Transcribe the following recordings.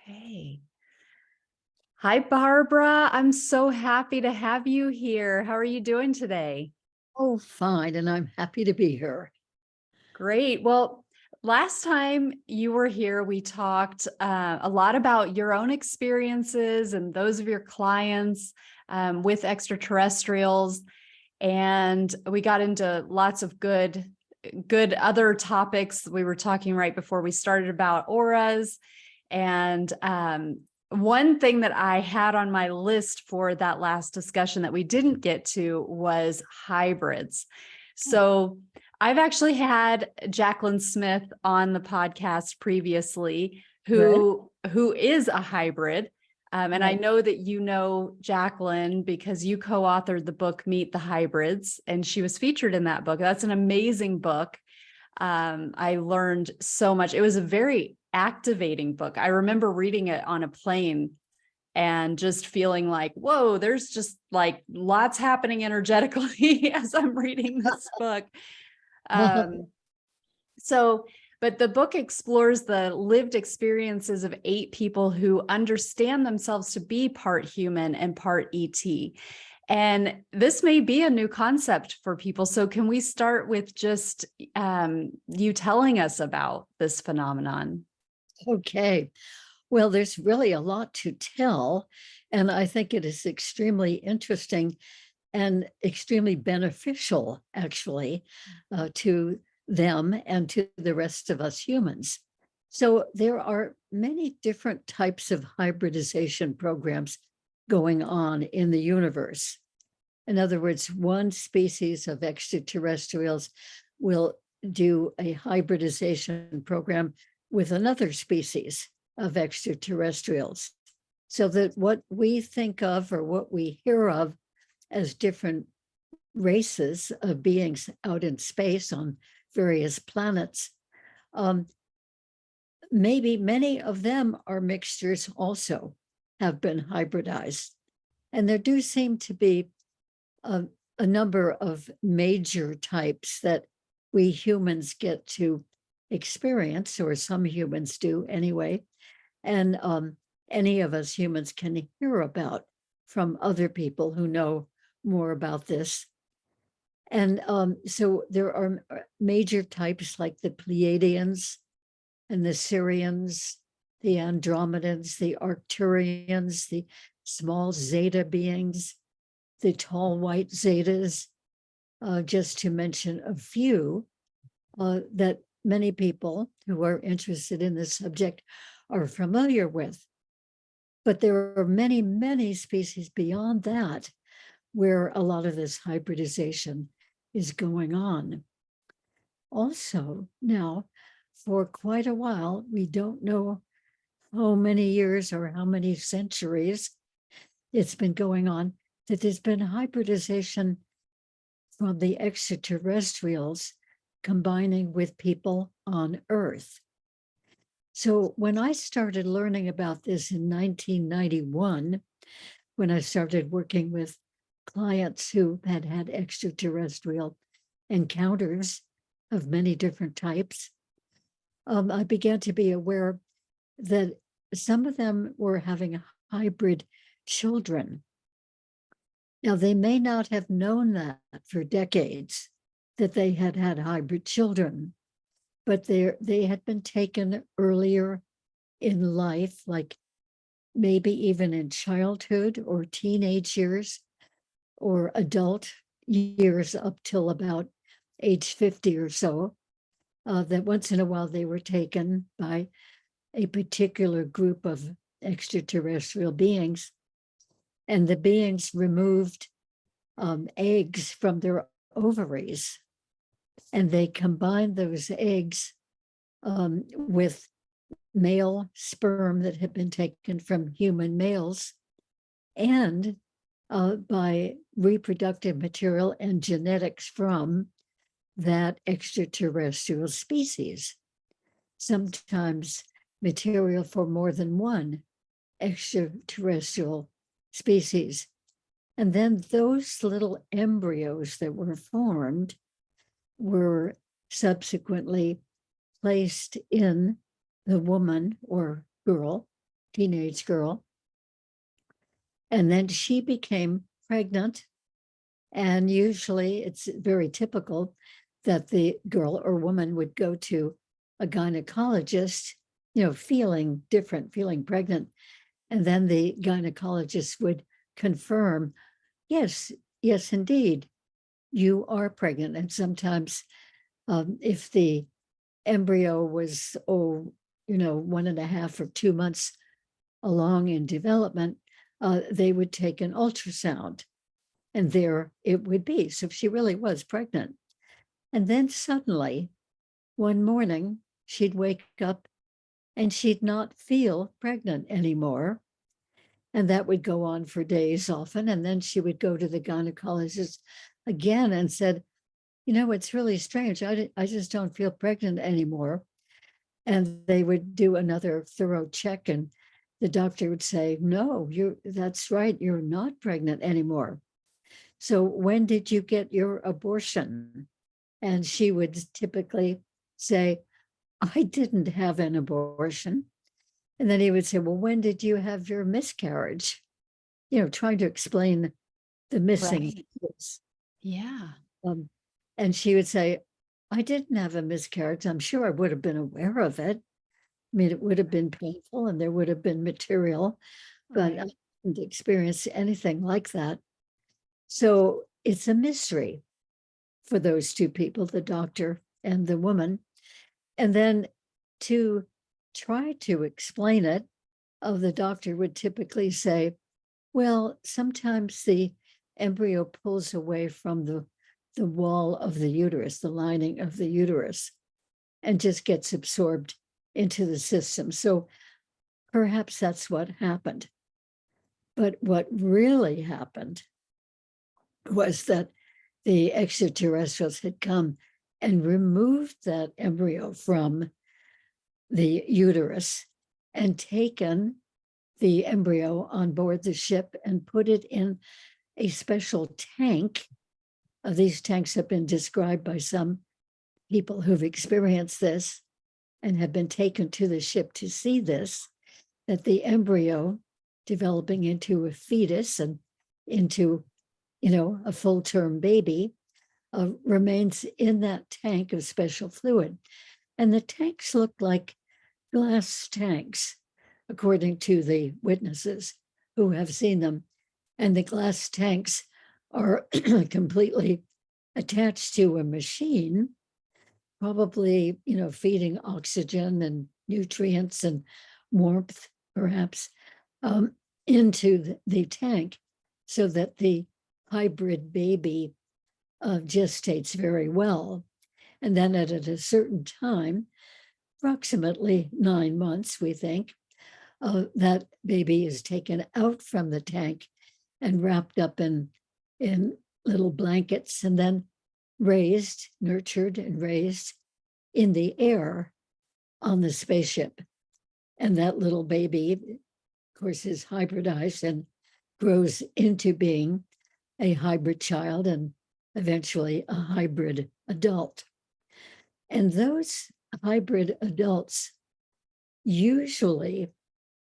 Okay. Hi, Barbara. I'm so happy to have you here. How are you doing today? Oh, fine, and I'm happy to be here. Great. Well, last time you were here, we talked a lot about your own experiences and those of your clients with extraterrestrials. And we got into lots of good other topics. We were talking right before we started about auras. And one thing that I had on my list for that last discussion that we didn't get to was hybrids. So I've actually had Jacqueline Smith on the podcast previously, Right, who is a hybrid. And I right. know that you know Jacqueline because you co-authored the book Meet the Hybrids, and she was featured in that book. That's an amazing book. I learned so much. It was a very activating book. I remember reading it on a plane and just feeling like, whoa, there's just like lots happening energetically as I'm reading this book. Um, so, but the book explores the lived experiences of 8 people who understand themselves to be part human and part ET. And this may be a new concept for people. So, can we start with just you telling us about this phenomenon? Okay. Well, there's really a lot to tell, and I think it is extremely interesting and extremely beneficial, actually, to them and to the rest of us humans. So there are many different types of hybridization programs going on in the universe. In other words, one species of extraterrestrials will do a hybridization program with another species of extraterrestrials. So that what we think of or what we hear of as different races of beings out in space on various planets, um, maybe many of them are mixtures also, have been hybridized. And there do seem to be a, a number of major types that we humans get to experience, or some humans do anyway, and any of us humans can hear about from other people who know more about this. And so there are major types like the Pleiadians and the Syrians, the Andromedans, the Arcturians, the small Zeta beings, the tall white Zetas, just to mention a few that many people who are interested in this subject are familiar with. But there are many, many species beyond that where a lot of this hybridization is going on. Also, now, for quite a while, we don't know how many years or how many centuries it's been going on, that there's been hybridization from the extraterrestrials combining with people on Earth. So when I started learning about this in 1991, when I started working with clients who had had extraterrestrial encounters of many different types, I began to be aware that some of them were having hybrid children. Now, they may not have known that for decades, that they had had hybrid children, but they had been taken earlier in life, like maybe even in childhood or teenage years or adult years up till about age 50 or so, that once in a while they were taken by a particular group of extraterrestrial beings, and the beings removed eggs from their ovaries, and they combined those eggs with male sperm that had been taken from human males, and by reproductive material and genetics from that extraterrestrial species, sometimes material for more than one extraterrestrial species. And then those little embryos that were formed were subsequently placed in the woman or girl teenage girl. And then she became pregnant. And usually it's very typical that the girl or woman would go to a gynecologist, feeling different, feeling pregnant. And then the gynecologist would confirm, yes, yes, indeed, you are pregnant. And sometimes if the embryo was, 1.5 or 2 months along in development, they would take an ultrasound and there it would be. So she really was pregnant. And then suddenly, one morning, she'd wake up and she'd not feel pregnant anymore. And that would go on for days often. And then she would go to the gynecologist again and said, it's really strange. I just don't feel pregnant anymore. And they would do another thorough check. And the doctor would say, no, that's right. You're not pregnant anymore. So when did you get your abortion? And she would typically say, I didn't have an abortion. And then he would say, well, when did you have your miscarriage? Trying to explain the missing piece. Yeah. And she would say, I didn't have a miscarriage. I'm sure I would have been aware of it. I mean, it would have been painful and there would have been material, but I didn't experience anything like that. So it's a mystery for those two people, the doctor and the woman. And then to try to explain it, the doctor would typically say, well, sometimes the embryo pulls away from the wall of the uterus, the lining of the uterus, and just gets absorbed into the system. So perhaps that's what happened. But what really happened was that the extraterrestrials had come and removed that embryo from the uterus and taken the embryo on board the ship and put it in a special tank. These tanks have been described by some people who've experienced this and have been taken to the ship to see this, that the embryo developing into a fetus and into, a full-term baby remains in that tank of special fluid. And the tanks look like glass tanks, according to the witnesses who have seen them. And the glass tanks are completely attached to a machine, probably, feeding oxygen and nutrients and warmth, perhaps, into the tank so that the hybrid baby gestates very well. And then at a certain time, approximately 9 months, we think, that baby is taken out from the tank and wrapped up in little blankets and then raised, nurtured and raised in the air on the spaceship. And that little baby, of course, is hybridized and grows into being a hybrid child and eventually a hybrid adult. And those hybrid adults usually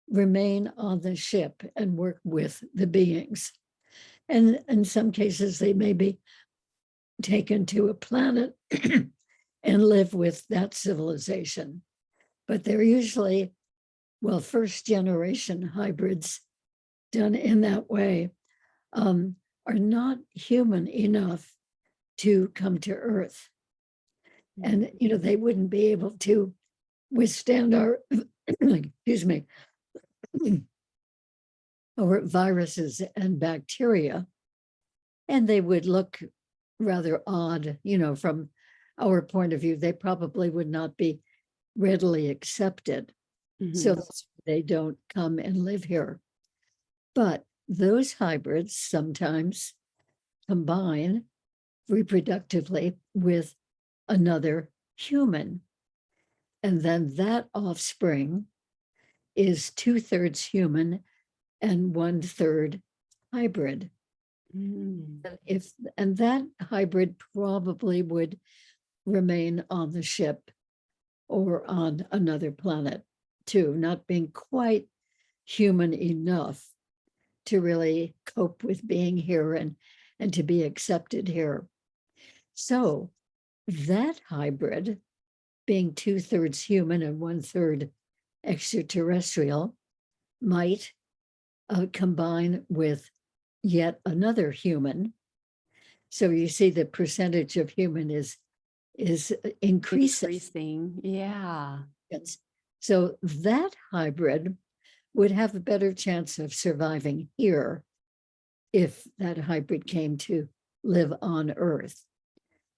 remain on the ship and work with the beings. And in some cases, they may be taken to a planet and live with that civilization. But they're usually, first generation hybrids done in that way are not human enough to come to Earth. And, they wouldn't be able to withstand our, excuse me, our viruses and bacteria. And they would look rather odd, from our point of view. They probably would not be readily accepted. So they don't come and live here. But those hybrids sometimes combine reproductively with another human. And then that offspring is 2/3 human and 1/3 hybrid. And that hybrid probably would remain on the ship or on another planet too, not being quite human enough to really cope with being here and to be accepted here. So that hybrid, being 2/3 human and 1/3 extraterrestrial, might combine with yet another human. So you see the percentage of human is increasing. Increasing. Yeah. So that hybrid would have a better chance of surviving here if that hybrid came to live on Earth.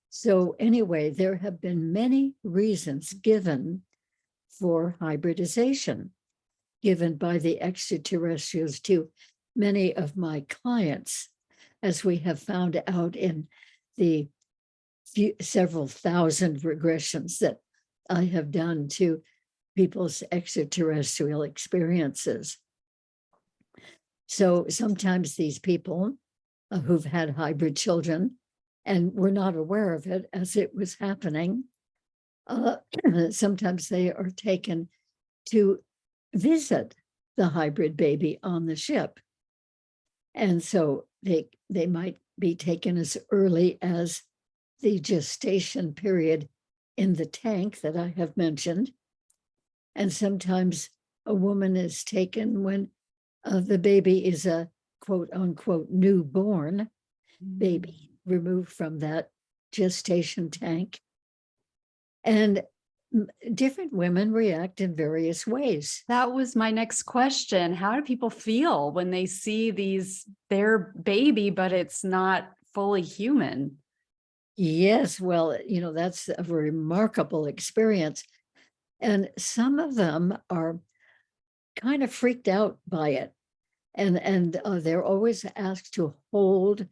So anyway, there have been many reasons given for hybridization, given by the extraterrestrials to many of my clients, as we have found out in the several thousand regressions that I have done to people's extraterrestrial experiences. So sometimes these people who've had hybrid children and were not aware of it as it was happening, sometimes they are taken to visit the hybrid baby on the ship. And so they might be taken as early as the gestation period in the tank that I have mentioned. And sometimes a woman is taken when the baby is a quote unquote newborn baby removed from that gestation tank. And different women react in various ways. That was my next question. How do people feel when they see their baby, but it's not fully human? Yes, well, that's a remarkable experience. And some of them are kind of freaked out by it. And they're always asked to hold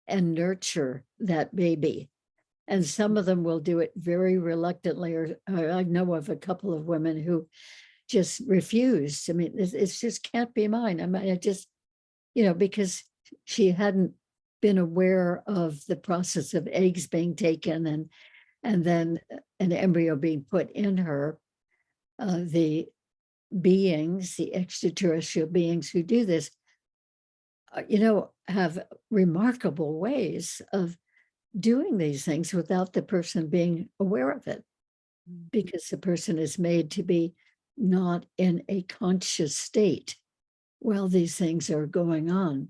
and nurture that baby. And some of them will do it very reluctantly, or I know of a couple of women who just refused. I mean, it just can't be mine. I mean, it just, because she hadn't been aware of the process of eggs being taken and then an embryo being put in her. The extraterrestrial beings who do this, have remarkable ways of doing these things without the person being aware of it, because the person is made to be not in a conscious state while these things are going on.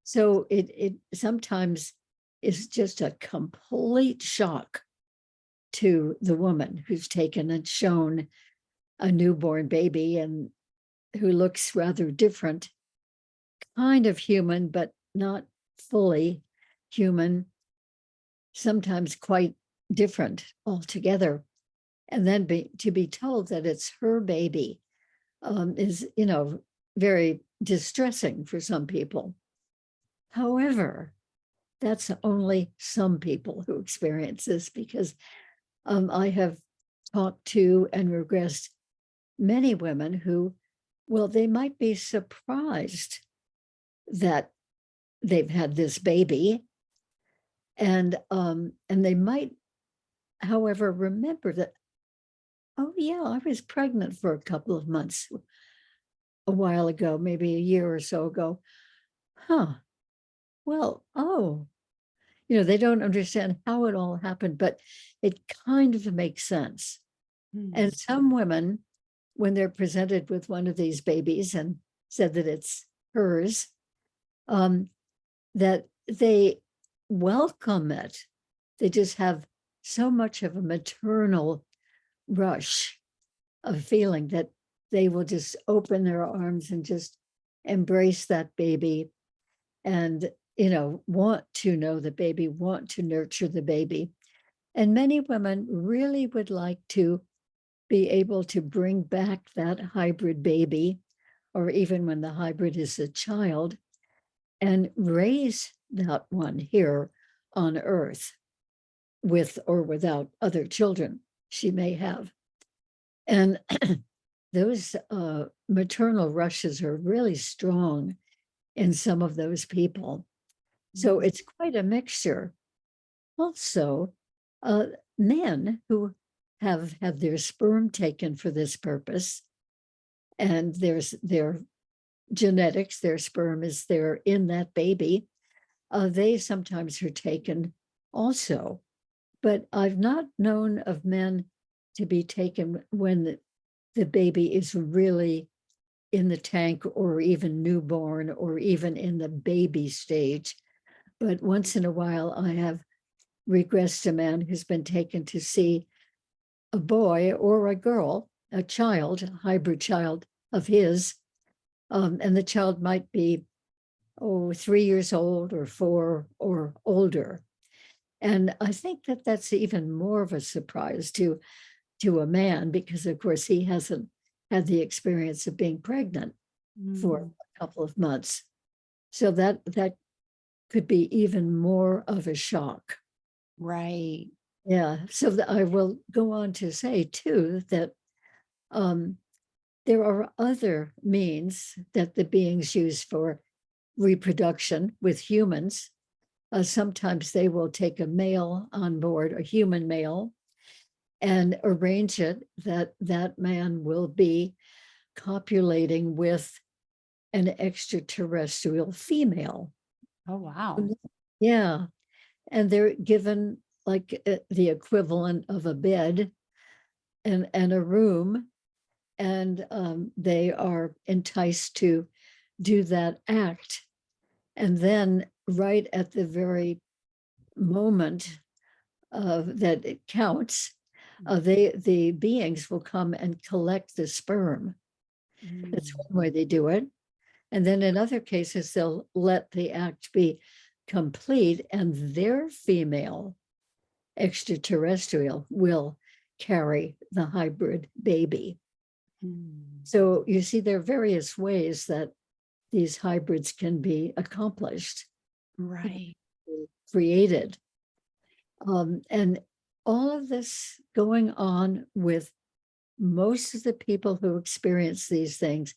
So it sometimes is just a complete shock to the woman who's taken and shown a newborn baby and who looks rather different, kind of human, but not fully human, sometimes quite different altogether. And then to be told that it's her baby is, very distressing for some people. However, that's only some people who experience this, because I have talked to and regressed many women who, well, they might be surprised that they've had this baby, and they might, however, remember that, oh yeah, I was pregnant for a couple of months a while ago, maybe a year or so ago. Well, oh, they don't understand how it all happened, but it kind of makes sense. And some women, when they're presented with one of these babies and said that it's hers, that they welcome it. They just have so much of a maternal rush of feeling that they will just open their arms and just embrace that baby and, want to know the baby, want to nurture the baby. And many women really would like to be able to bring back that hybrid baby, or even when the hybrid is a child, and raise that one here on Earth with or without other children she may have. And those maternal rushes are really strong in some of those people. So it's quite a mixture. Also, men who have had their sperm taken for this purpose, and they're genetics, their sperm is there in that baby, they sometimes are taken also. But I've not known of men to be taken when the baby is really in the tank or even newborn or even in the baby stage. But once in a while, I have regressed a man who's been taken to see a boy or a girl, a child, a hybrid child of his. And the child might be, 3 years old or 4 or older. And I think that that's even more of a surprise to a man, because of course he hasn't had the experience of being pregnant for Mm, a couple of months. So that could be even more of a shock. right. Yeah. So I will go on to say too that um, there are other means that the beings use for reproduction with humans. Sometimes they will take a male on board, a human male, and arrange it that that man will be copulating with an extraterrestrial female. Oh, wow. Yeah. And they're given like the equivalent of a bed and a room, and they are enticed to do that act. And then, right at the very moment that it counts, the beings will come and collect the sperm. That's Mm, one way they do it. And then in other cases, they'll let the act be complete, and their female extraterrestrial will carry the hybrid baby. mm, So you see, there are various ways that these hybrids can be accomplished, right. created. And all of this going on with most of the people who experience these things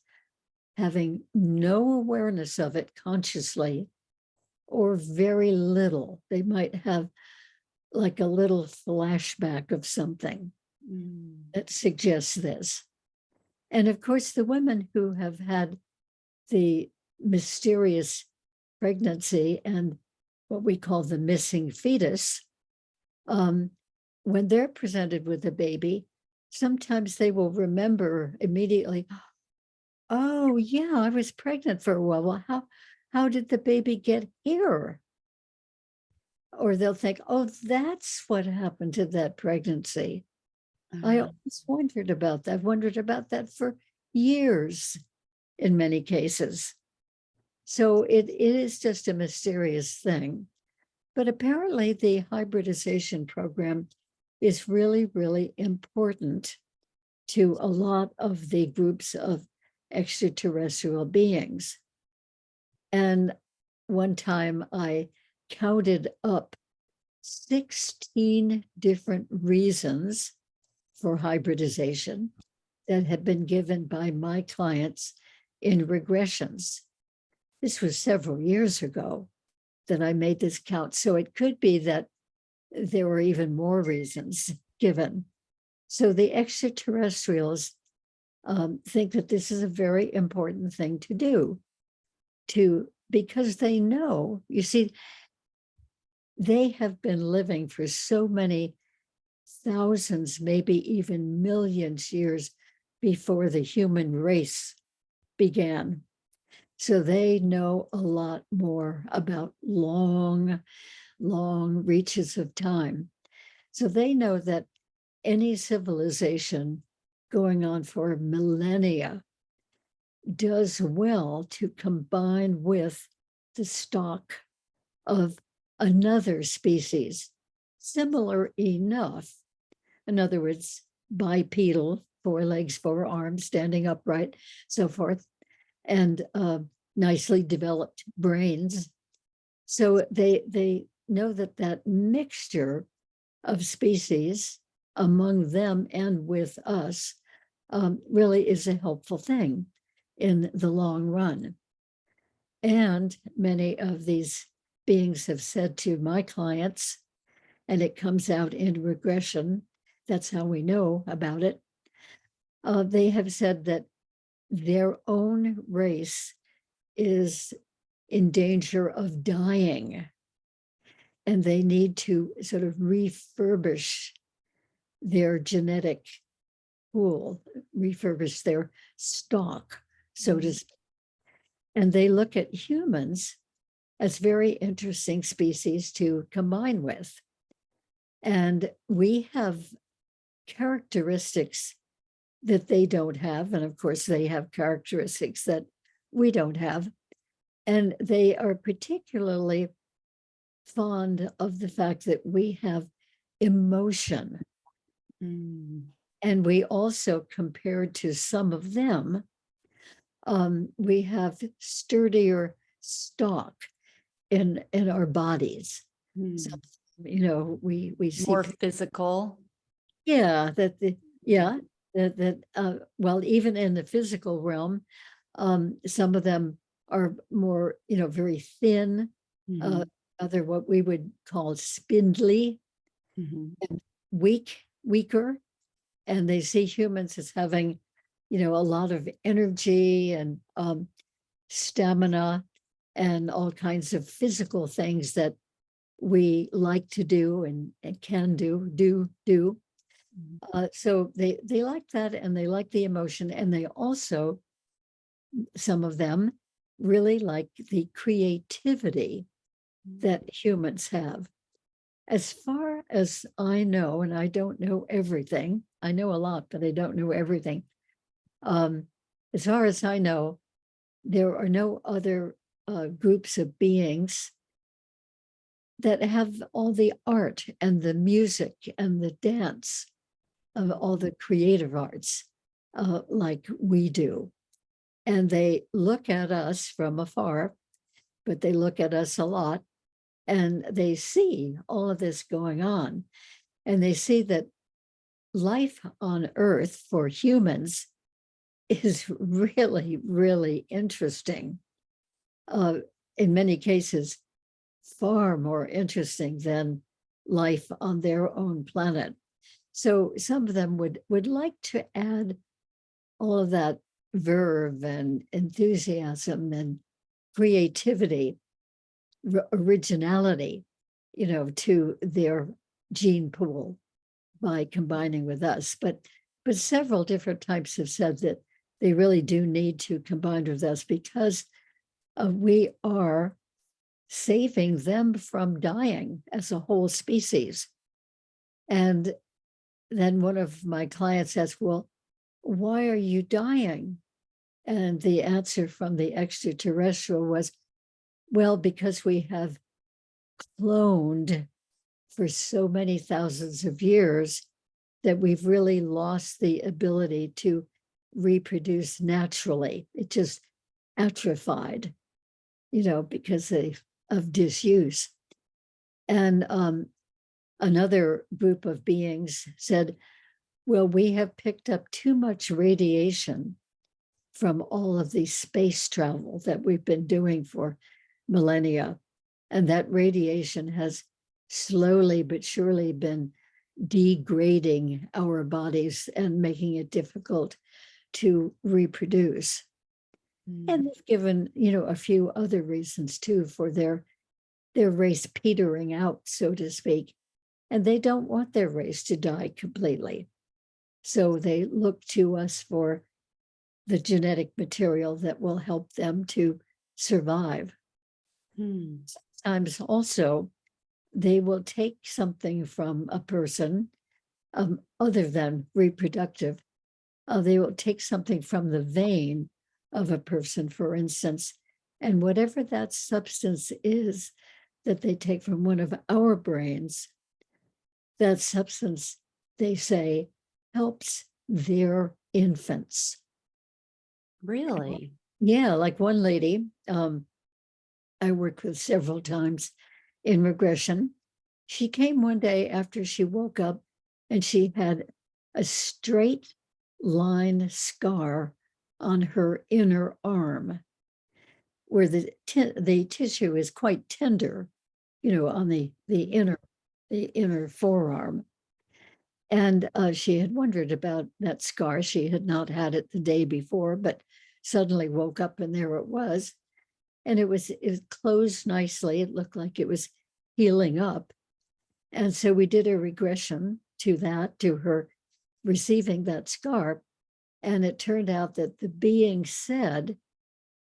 having no awareness of it consciously, or very little. They might have like a little flashback of something Mm, that suggests this. And of course, the women who have had the mysterious pregnancy and what we call the missing fetus, um, when they're presented with a baby, sometimes they will remember immediately, oh yeah, I was pregnant for a while. Well, how did the baby get here? Or they'll think, oh, that's what happened to that pregnancy. I uh, always wondered about that. I've wondered about that for years in many cases. So it is just a mysterious thing. But apparently, the hybridization program is really, really important to a lot of the groups of extraterrestrial beings. And one time I counted up 16 different reasons for hybridization that had been given by my clients in regressions. This was several years ago that I made this count. So it could be that there were even more reasons given. So the extraterrestrials think that this is a very important thing to do, because they know, you see, they have been living for so many thousands, maybe even millions years before the human race began. So they know a lot more about long, long reaches of time. So they know that any civilization going on for millennia does well to combine with the stock of another species, similar enough. In other words, bipedal, 4 legs, 4 arms, standing upright, so forth, and nicely developed brains. So they know that that mixture of species among them and with us really is a helpful thing in the long run. And many of these beings have said to my clients, and it comes out in regression, that's how we know about it. They have said that their own race is in danger of dying, and they need to sort of refurbish their genetic pool, refurbish their stock, so to speak. And they look at humans as very interesting species to combine with. And we have characteristics that they don't have. And of course, they have characteristics that we don't have. And they are particularly fond of the fact that we have emotion. And we also, compared to some of them, we have sturdier stock in our bodies. So, we see More physical. yeah, well, even in the physical realm, some of them are more, very thin, other what we would call spindly, and weaker, and they see humans as having, a lot of energy and stamina and all kinds of physical things that we like to do and can do. So they like that, and they like the emotion, and they also, some of them really like the creativity that humans have. As far as I know, and I don't know everything, I know a lot, but I don't know everything. As far as I know, there are no other groups of beings that have all the art and the music and the dance of all the creative arts like we do. And they look at us from afar, but they look at us a lot, and they see all of this going on. And they see that life on Earth for humans is really, really interesting. In many cases, far more interesting than life on their own planet. So some of them would like to add all of that verve and enthusiasm and creativity, originality, to their gene pool by combining with us. But several different types have said that they really do need to combine with us because we are saving them from dying as a whole species. And then one of my clients asked, well, why are you dying? And the answer from the extraterrestrial was, well, because we have cloned for so many thousands of years that we've really lost the ability to reproduce naturally. It just atrophied, because of disuse. And another group of beings said, well, we have picked up too much radiation from all of the space travel that we've been doing for millennia. And that radiation has slowly but surely been degrading our bodies and making it difficult to reproduce. And they've given, a few other reasons too for their race petering out, so to speak. And they don't want their race to die completely. So they look to us for the genetic material that will help them to survive. Sometimes also, they will take something from a person other than reproductive. They will take something from the vein of a person, for instance, and whatever that substance is that they take from one of our brains, that substance, they say, helps their infants. Really? Yeah, like one lady I worked with several times in regression. She came one day after she woke up, and she had a straight line scar on her inner arm where the tissue is quite tender, on the inner forearm. And she had wondered about that scar. She had not had it the day before, but suddenly woke up and there it was. and it was closed nicely. It looked like it was healing up. And so we did a regression to that, to her receiving that scar. And it turned out that the being said,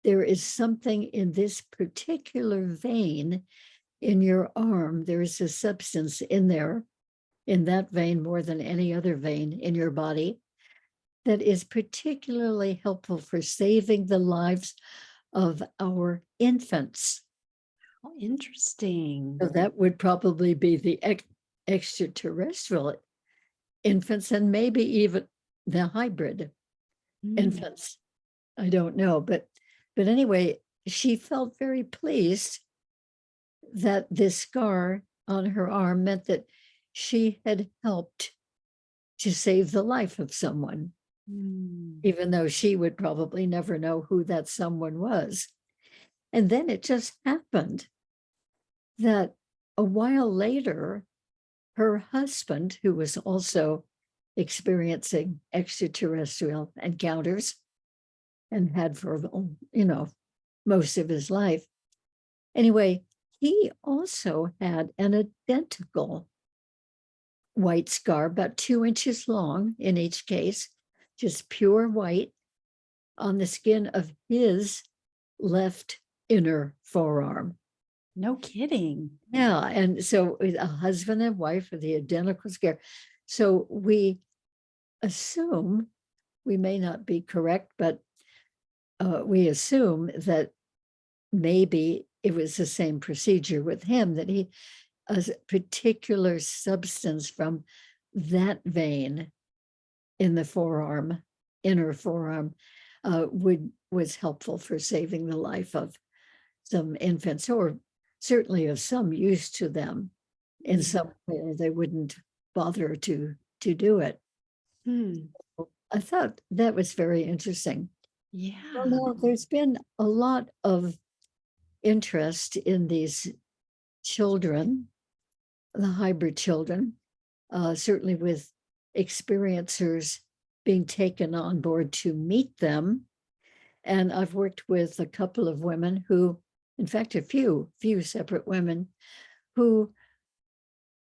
there is something in this particular vein in your arm. There is a substance in there, in that vein more than any other vein in your body, that is particularly helpful for saving the lives of our infants. Oh, interesting. So that would probably be the extraterrestrial infants, and maybe even the hybrid infants. I don't know, but anyway, she felt very pleased that this scar on her arm meant that she had helped to save the life of someone, even though she would probably never know who that someone was. And then it just happened that a while later, her husband, who was also experiencing extraterrestrial encounters and had for, most of his life. Anyway, he also had an identical white scar, about 2 inches long in each case, just pure white on the skin of his left inner forearm. No kidding. Yeah. And so a husband and wife with the identical scar. So we assume, we may not be correct, but we assume that maybe it was the same procedure with him, that a particular substance from that vein in the forearm, inner forearm, was helpful for saving the life of some infants, or certainly of some use to them in some way, or they wouldn't bother to do it. I thought that was very interesting. Yeah. Well, there's been a lot of interest in these children, the hybrid children, certainly with experiencers being taken on board to meet them. And I've worked with a couple of women who, in fact, a few separate women who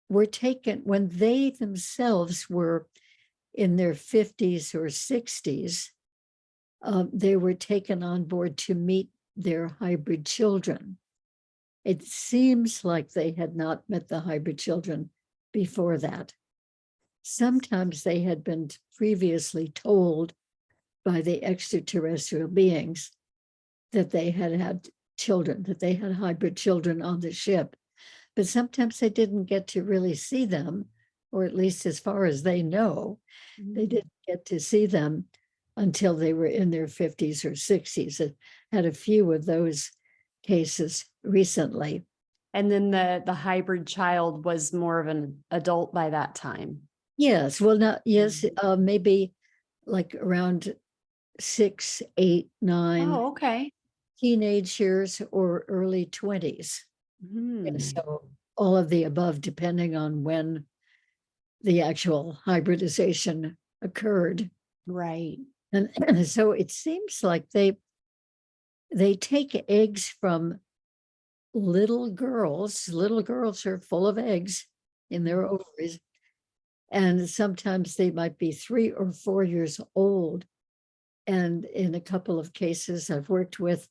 were taken when they themselves were in their 50s or 60s. They were taken on board to meet their hybrid children. It seems like they had not met the hybrid children before that. Sometimes they had been previously told by the extraterrestrial beings that they had children, that they had hybrid children on the ship. But sometimes they didn't get to really see them, or at least as far as they know, they didn't get to see them until they were in their 50s or 60s. I had a few of those cases recently. And then the hybrid child was more of an adult by that time. Yes, well, not yes, maybe like around 6, 8, 9. Oh, okay. Teenage years or early 20s. And so all of the above, depending on when the actual hybridization occurred. Right. And so it seems like they take eggs from little girls. Little girls are full of eggs in their ovaries. And sometimes they might be 3 or 4 years old. And in a couple of cases I've worked with,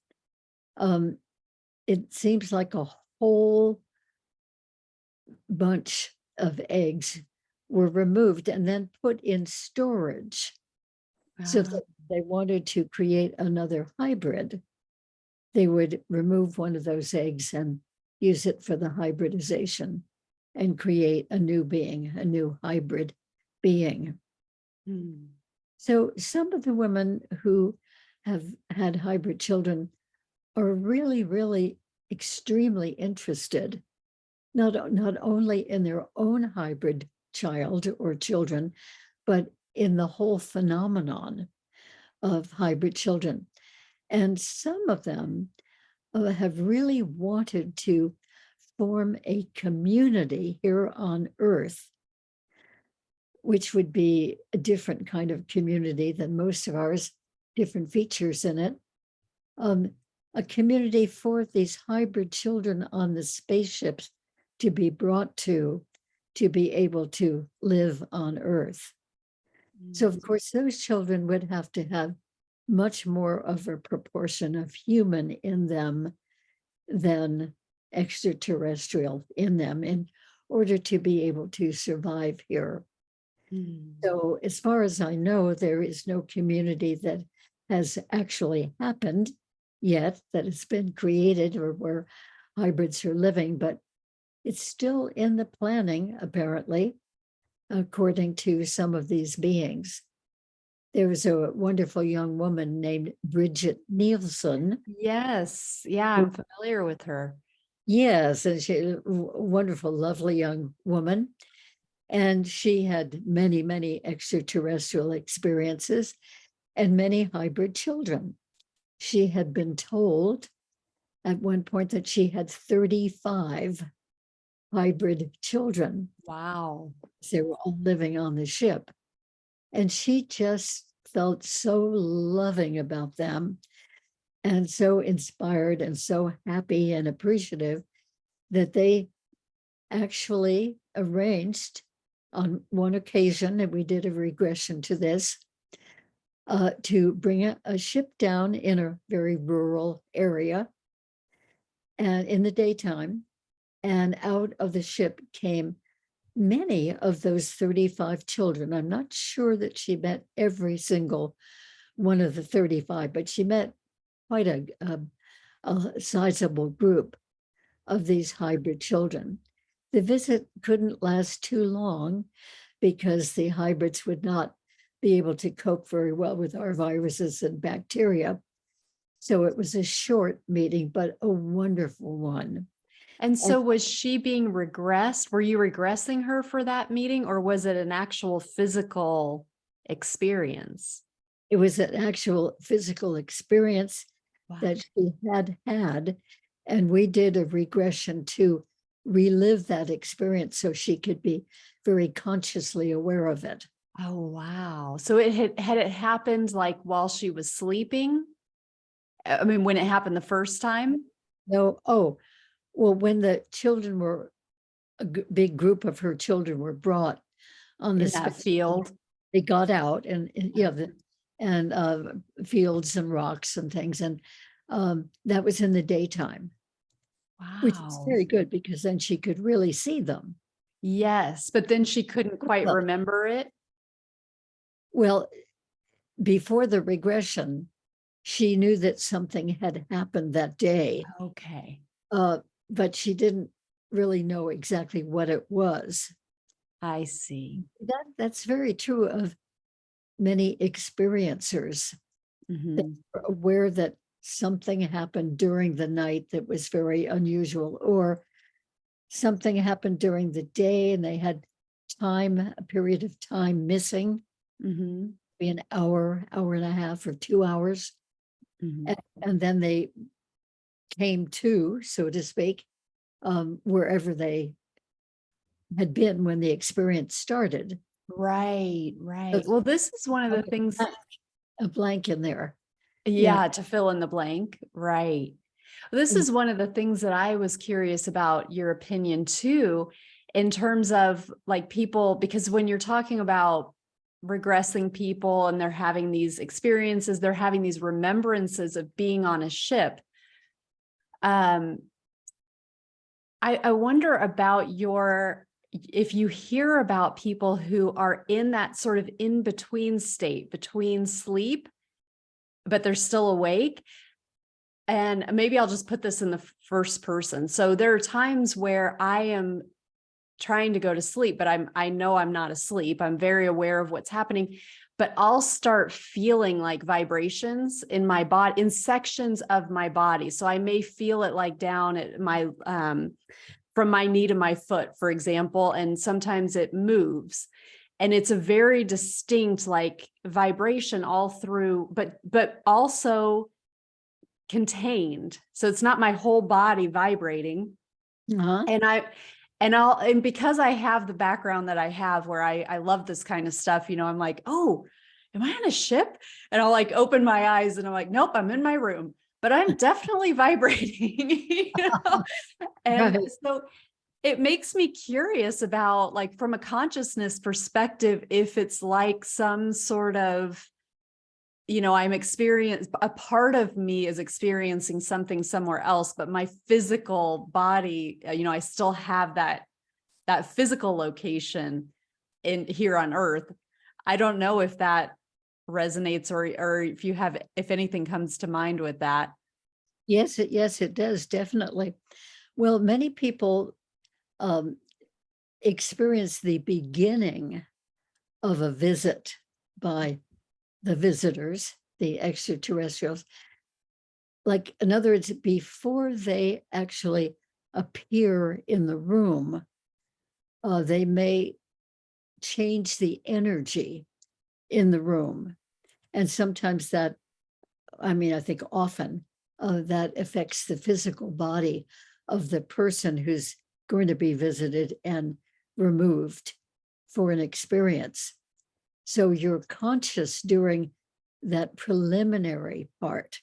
it seems like a whole bunch of eggs were removed and then put in storage. So that they wanted to create another hybrid, they would remove one of those eggs and use it for the hybridization and create a new being, a new hybrid being. So some of the women who have had hybrid children are really, really extremely interested, not only in their own hybrid child or children, but in the whole phenomenon of hybrid children. And some of them have really wanted to form a community here on Earth, which would be a different kind of community than most of ours, different features in it. a community for these hybrid children on the spaceships to be brought to be able to live on Earth. So, of course, those children would have to have much more of a proportion of human in them than extraterrestrial in them in order to be able to survive here. So, as far as I know, there is no community that has actually happened yet that has been created or where hybrids are living, but it's still in the planning, apparently, according to some of these beings. There was a wonderful young woman named Bridget Nielsen. Yes. Yeah, I'm familiar with her. Yes, and she a wonderful, lovely young woman. And she had many, many extraterrestrial experiences and many hybrid children. She had been told at one point that she had 35 hybrid children. Wow. They were all living on the ship. And she just felt so loving about them and so inspired and so happy and appreciative that they actually arranged on one occasion, and we did a regression to this, to bring a ship down in a very rural area and in the daytime, and out of the ship came many of those 35 children. I'm not sure that she met every single one of the 35, but she met quite a sizable group of these hybrid children. The visit couldn't last too long because the hybrids would not be able to cope very well with our viruses and bacteria. So it was a short meeting, but a wonderful one. And so was she being regressed? Were you regressing her for that meeting, or was it an actual physical experience? It was an actual physical experience Wow. that she had had, and we did a regression to relive that experience so she could be very consciously aware of it. Oh, wow. So it had it happened like while she was sleeping? I mean, when it happened the first time? No, oh, well, when the children were, big group of her children were brought on In this that field? they got out and fields and rocks and things, and that was in the daytime, which is Wow. very good because then she could really see them. Yes, but then she couldn't quite Well, remember it. well, before the regression, she knew that something had happened that day, Okay. but she didn't really know exactly what it was. I see. That's very true of many experiencers. They Mhm. were aware that something happened during the night that was very unusual, or something happened during the day and they had a period of time missing, Mhm. be an hour, hour and a half, or 2 hours. Mhm. And then they came to, so to speak, wherever they had been when the experience started. Right, So right. Well, this is one of the things, a blank in there. Yeah. yeah, to fill in the blank. Right. This Mm. is one of the things that I was curious about your opinion too, in terms of like people, because when you're talking about regressing people and they're having these experiences, they're having these remembrances of being on a ship. Um, I wonder about if you hear about people who are in that sort of in between state between sleep, but they're still awake. And maybe I'll just put this in the first person. So there are times where I am trying to go to sleep, but I know I'm not asleep. I'm very aware of what's happening, but I'll start feeling like vibrations in my body, in sections of my body. So I may feel it like down at my from my knee to my foot, for example, and sometimes it moves. And it's a very distinct like vibration all through, but also contained. So it's not my whole body vibrating. Uh-huh. And because I have the background that I have where I love this kind of stuff, I'm like, oh, am I on a ship? And I'll like open my eyes and I'm like, nope, I'm in my room. but I'm definitely vibrating, And Right. so it makes me curious about, like, from a consciousness perspective, if it's like some sort of, I'm a part of me is experiencing something somewhere else, but my physical body, I still have that physical location in here on Earth. I don't know if that resonates, or if anything comes to mind with that. Yes, it does, definitely. Well, many people um, experience the beginning of a visit by the visitors, the extraterrestrials. Like, in other words, before they actually appear in the room, they may change the energy in the room. And sometimes that, I think often, that affects the physical body of the person who's going to be visited and removed for an experience. So you're conscious during that preliminary part,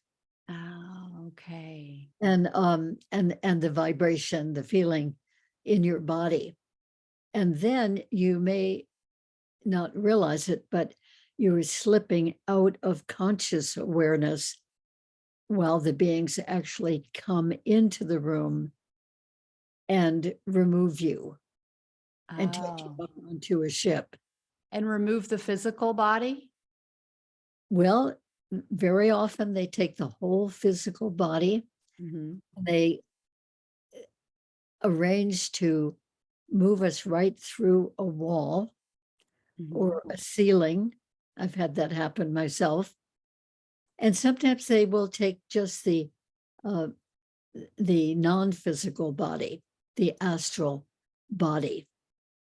Oh, okay. and the vibration, the feeling in your body. And then you may not realize it, but you're slipping out of conscious awareness while the beings actually come into the room and remove you and take you Oh, up onto a ship. and remove the physical body? Well, very often they take the whole physical body. Mhm. They arrange to move us right through a wall Mhm. or a ceiling. I've had that happen myself. And sometimes they will take just uh, the non-physical body, the astral body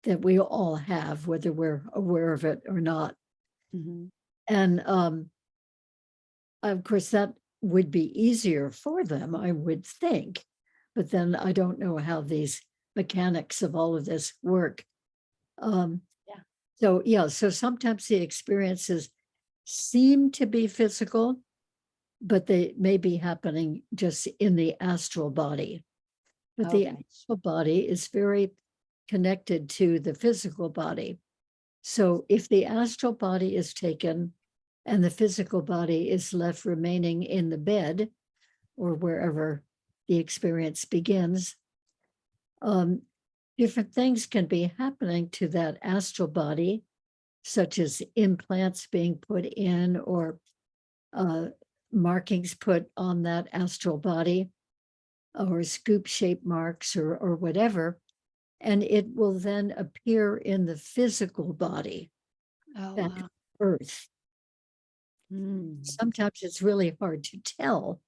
that we all have, whether we're aware of it or not. Mhm. And of course, that would be easier for them, I would think. But then I don't know how these mechanics of all of this work. Um, Yeah. so, yeah, so sometimes the experiences seem to be physical, but they may be happening just in the astral body. But the Okay. astral body is very connected to the physical body. So if the astral body is taken and the physical body is left remaining in the bed or wherever the experience begins, um, different things can be happening to that astral body, such as implants being put in or uh, markings put on that astral body or scoop shape marks or whatever. And it will then appear in the physical body Oh, back wow. on Earth. Mm. Sometimes it's really hard to tell,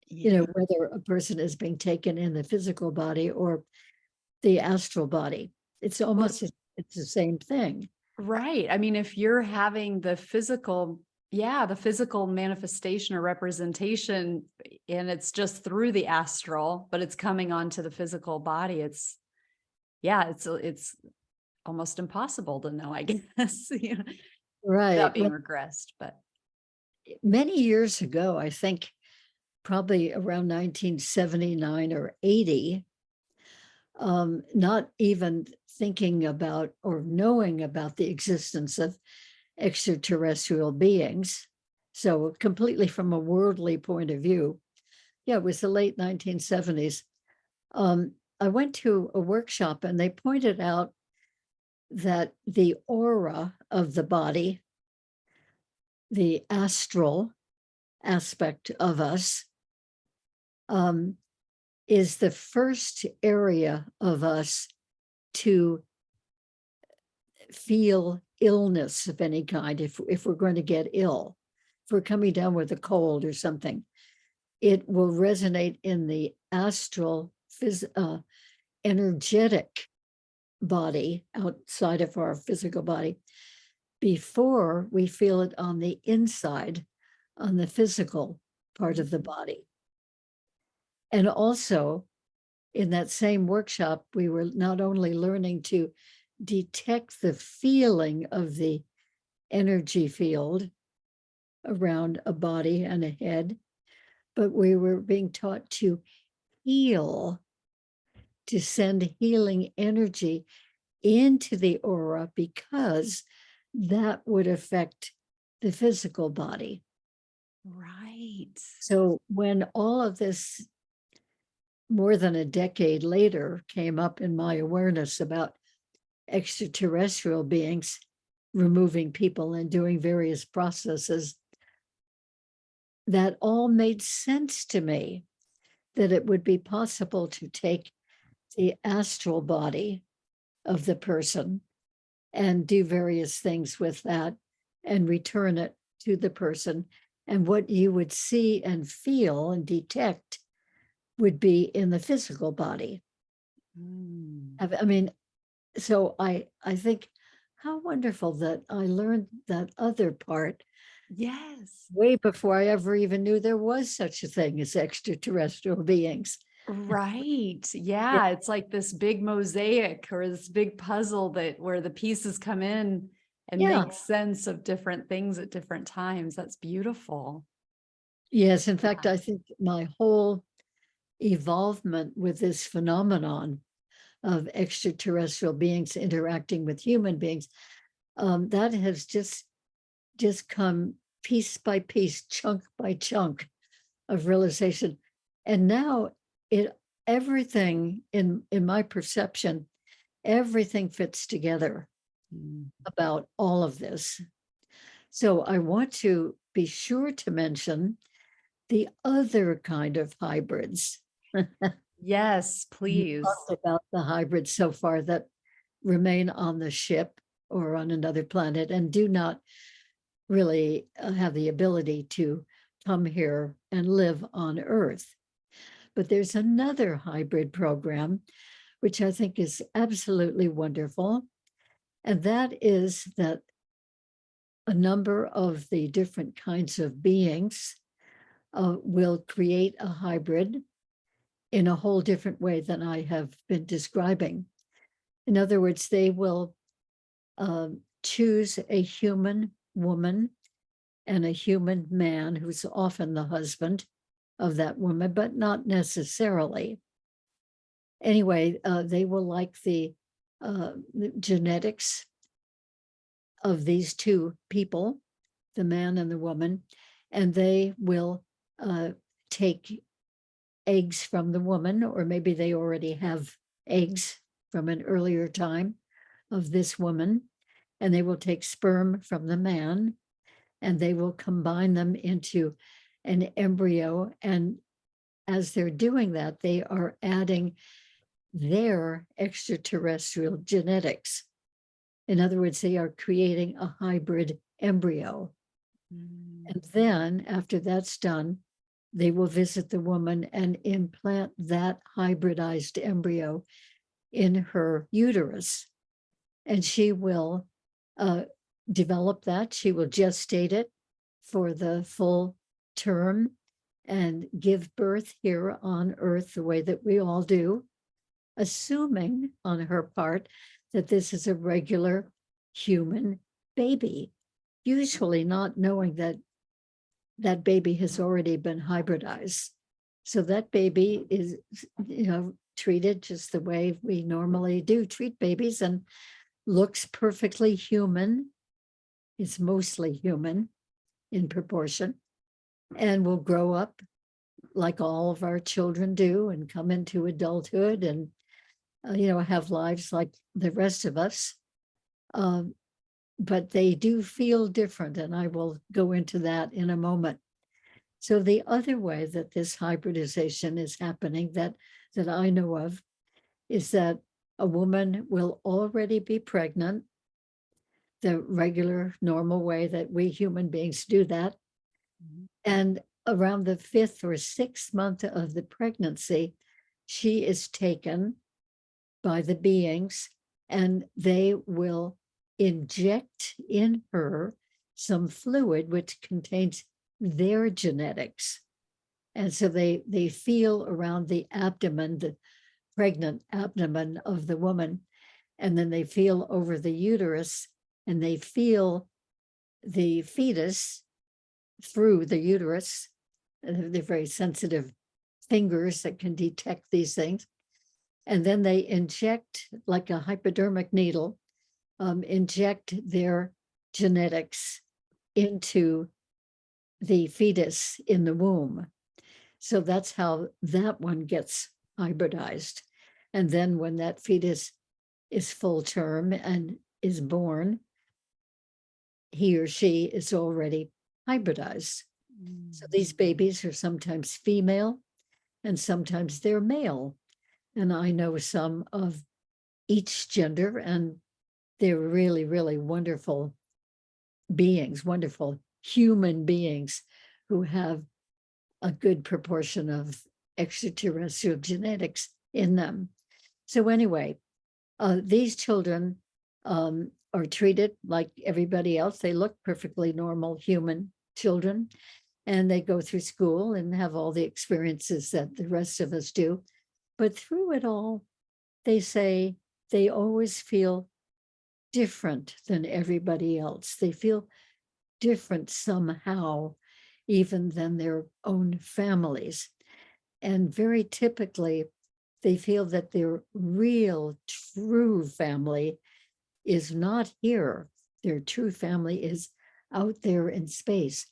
Yeah. whether a person is being taken in the physical body or the astral body. It's Well, almost, it's the same thing. right. I mean, if you're having the physical manifestation or representation, and it's just through the astral, but it's coming onto the physical body, it's almost impossible to know, I guess, Right. without being Well, regressed. But many years ago, I think probably around 1979 or 80, not even thinking about or knowing about the existence of extraterrestrial beings. So completely from a worldly point of view. Yeah, it was the late 1970s. I went to a workshop and they pointed out that the aura of the body, the astral aspect of us, um, is the first area of us to feel illness of any kind. If we're going to get ill, if we're coming down with a cold or something, it will resonate in the astral energetic body outside of our physical body before we feel it on the inside, on the physical part of the body. And also, in that same workshop, we were not only learning to detect the feeling of the energy field around a body and a head, but we were being taught to heal, to send healing energy into the aura because that would affect the physical body. Right. So when all of this more than a decade later came up in my awareness about extraterrestrial beings removing people and doing various processes, that all made sense to me, that it would be possible to take the astral body of the person and do various things with that and return it to the person. And what you would see and feel and detect would be in the physical body. Mm. I mean, so I think how wonderful that I learned that other part Yes. way before I ever even knew there was such a thing as extraterrestrial beings. Right. Yeah. Yeah. It's like this big mosaic or this big puzzle that where the pieces come in and Yeah. make sense of different things at different times. That's beautiful. Yes. In fact, Yeah. I think my whole evolvement with this phenomenon of extraterrestrial beings interacting with human beings, that has just come piece by piece, chunk by chunk of realization. And now it everything in my perception, everything fits together Mm. about all of this. So I want to be sure to mention the other kind of hybrids. Yes, We please. talked about the hybrids so far that remain on the ship or on another planet and do not really have the ability to come here and live on Earth. But there's another hybrid program, which I think is absolutely wonderful. And that is that a number of the different kinds of beings will create a hybrid in a whole different way than I have been describing. In other words, they will choose a human woman and a human man who's often the husband of that woman, but not necessarily. Anyway, they will like the genetics of these two people, the man and the woman, and they will take eggs from the woman, or maybe they already have eggs from an earlier time of this woman, and they will take sperm from the man and they will combine them into an embryo. And as they're doing that, they are adding their extraterrestrial genetics. In other words, they are creating a hybrid embryo. Mm. And then after that's done, they will visit the woman and implant that hybridized embryo in her uterus. And she will develop that. She will gestate it for the full term and give birth here on Earth the way that we all do, assuming on her part that this is a regular human baby, usually not knowing that that baby has already been hybridized. So that baby is, treated just the way we normally do treat babies and looks perfectly human, is mostly human in proportion, and will grow up like all of our children do and come into adulthood and, have lives like the rest of us. Um, but they do feel different, and I will go into that in a moment. So the other way that this hybridization is happening that I know of is that a woman will already be pregnant, the regular, normal way that we human beings do that. Mhm. And around the 5th or 6th month of the pregnancy, she is taken by the beings and they will inject in her some fluid which contains their genetics. And so they feel around the abdomen, the pregnant abdomen of the woman, and then they feel over the uterus and they feel the fetus through the uterus They're very sensitive fingers that can detect these things. And then they inject, like a hypodermic needle, inject their genetics into the fetus in the womb. So that's how that one gets hybridized. And then when that fetus is full term and is born, he or she is already hybridized. So these babies are sometimes female and sometimes they're male. And I know some of each gender, and they're really, really wonderful beings, wonderful human beings who have a good proportion of extraterrestrial genetics in them. So anyway, these children are treated like everybody else. They look perfectly normal human children, and they go through school and have all the experiences that the rest of us do. But through it all, they say they always feel different than everybody else. They feel different somehow, even than their own families. And very typically, they feel that their real, true family is not here. Their true family is out there in space.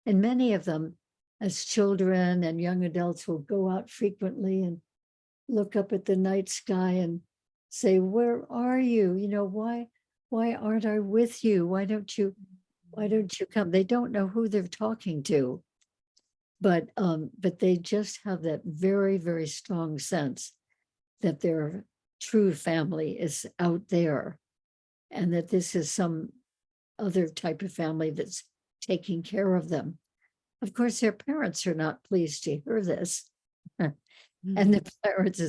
And many of them, as children and young adults, will go out frequently and look up at the night sky and say, "Where are you? You know, why aren't I with you? Why don't you come?" They don't know who they're talking to, but they just have that very, very strong sense that their true family is out there, and that this is some other type of family that's taking care of them. Of course, their parents are not pleased to hear this. And the parents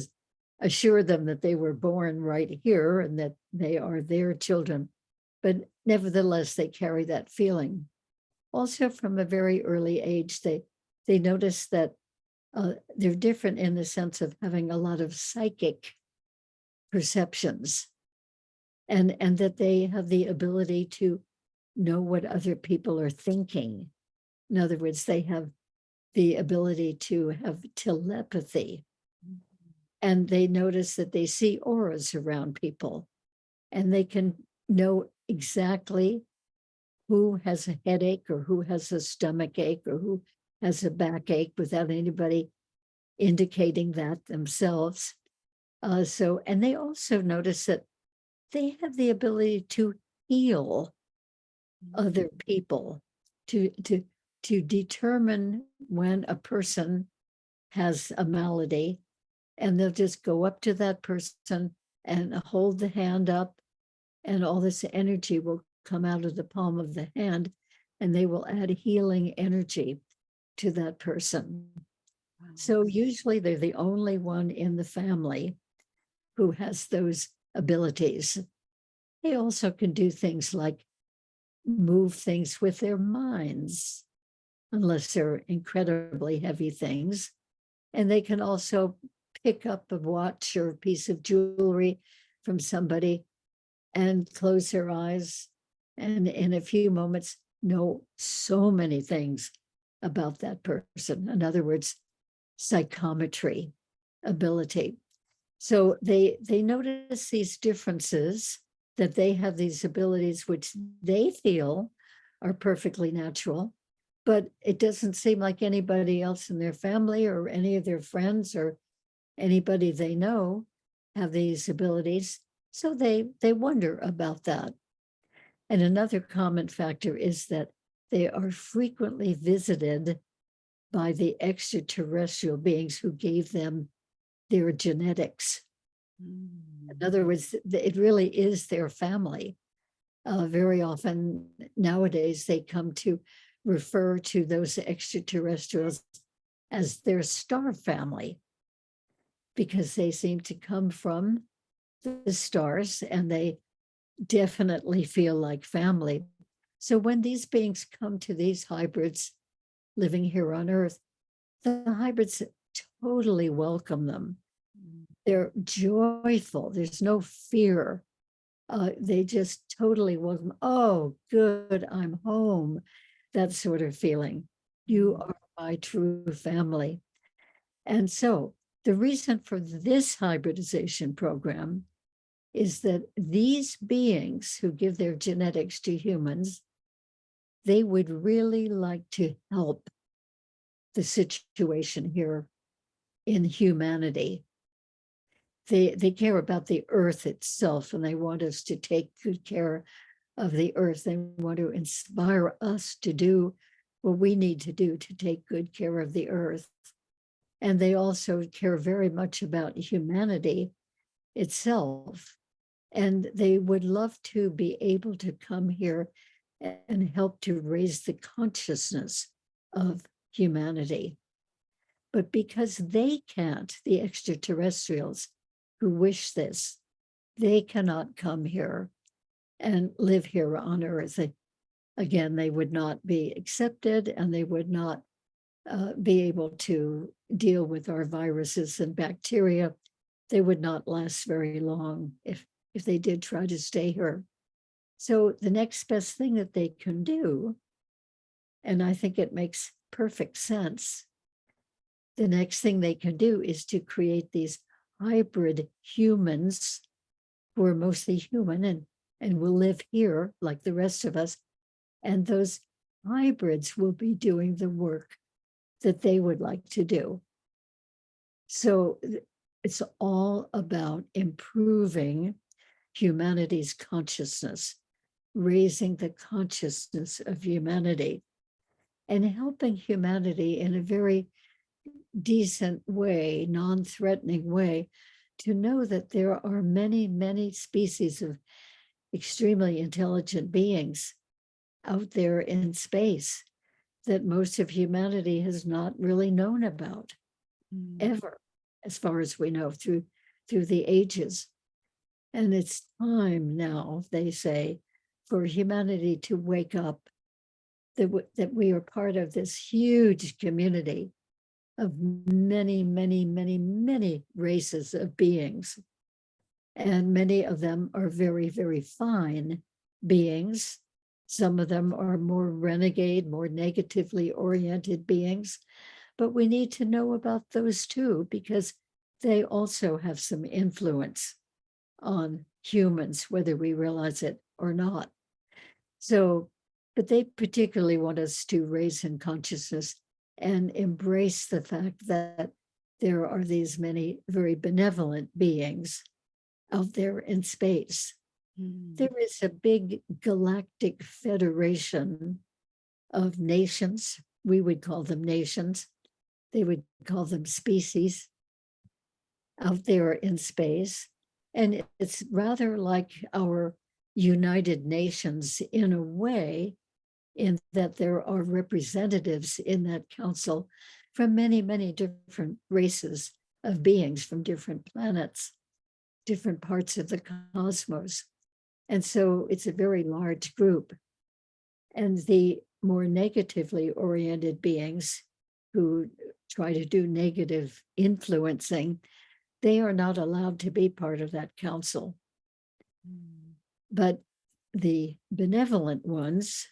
assure them that they were born right here and that they are their children. But nevertheless, they carry that feeling. Also, from a very early age, they notice that they're different in the sense of having a lot of psychic perceptions, and that they have the ability to know what other people are thinking. In other words, they have the ability to have telepathy. And they notice that they see auras around people, and they can know exactly who has a headache or who has a stomach ache or who has a backache without anybody indicating that themselves. And they also notice that they have the ability to heal other people, to determine when a person has a malady, and they'll just go up to that person and hold the hand up, and all this energy will come out of the palm of the hand, and they will add healing energy to that person. So usually they're the only one in the family who has those abilities. They also can do things like move things with their minds, unless they're incredibly heavy things. And they can also pick up a watch or a piece of jewelry from somebody and close their eyes, and in a few moments know so many things about that person. In other words, psychometry ability. So they notice these differences, that they have these abilities which they feel are perfectly natural, but it doesn't seem like anybody else in their family or any of their friends or anybody they know have these abilities. So they wonder about that. And another common factor is that they are frequently visited by the extraterrestrial beings who gave them their genetics. In other words, it really is their family. Very often nowadays, they come to refer to those extraterrestrials as their star family, because they seem to come from the stars and they definitely feel like family. So when these beings come to these hybrids living here on Earth, the hybrids totally welcome them. They're joyful. There's no fear. They just totally welcome. "Oh, good, I'm home." That sort of feeling. "You are my true family. And so the reason for this hybridization program is that these beings who give their genetics to humans, they would really like to help the situation here in humanity. They care about the earth itself, and they want us to take good care of the earth. They want to inspire us to do what we need to do to take good care of the earth. And they also care very much about humanity itself. And they would love to be able to come here and help to raise the consciousness of humanity. But because they can't, the extraterrestrials who wish this, they cannot come here and live here on Earth. Again, they would not be accepted, and they would not be able to deal with our viruses and bacteria. They would not last very long if they did try to stay here. So the next best thing that they can do, and I think it makes perfect sense, the next thing they can do is to create these hybrid humans who are mostly human and will live here like the rest of us. And those hybrids will be doing the work that they would like to do. So it's all about improving humanity's consciousness, raising the consciousness of humanity, and helping humanity in a very decent way, non-threatening way, to know that there are many, many species of extremely intelligent beings out there in space that most of humanity has not really known about ever, as far as we know, through the ages. And it's time now, they say, for humanity to wake up, that we are part of this huge community of many, many, many, many races of beings. And many of them are very, very fine beings. Some of them are more renegade, more negatively oriented beings. But we need to know about those too, because they also have some influence on humans, whether we realize it or not. So, but they particularly want us to raise in consciousness and embrace the fact that there are these many very benevolent beings out there in space. There is a big galactic federation of nations. We would call them nations. They would call them species out there in space. And it's rather like our United Nations in a way, in that there are representatives in that council from many, many different races of beings from different planets, different parts of the cosmos. And so it's a very large group. And the more negatively oriented beings who try to do negative influencing, they are not allowed to be part of that council. But the benevolent ones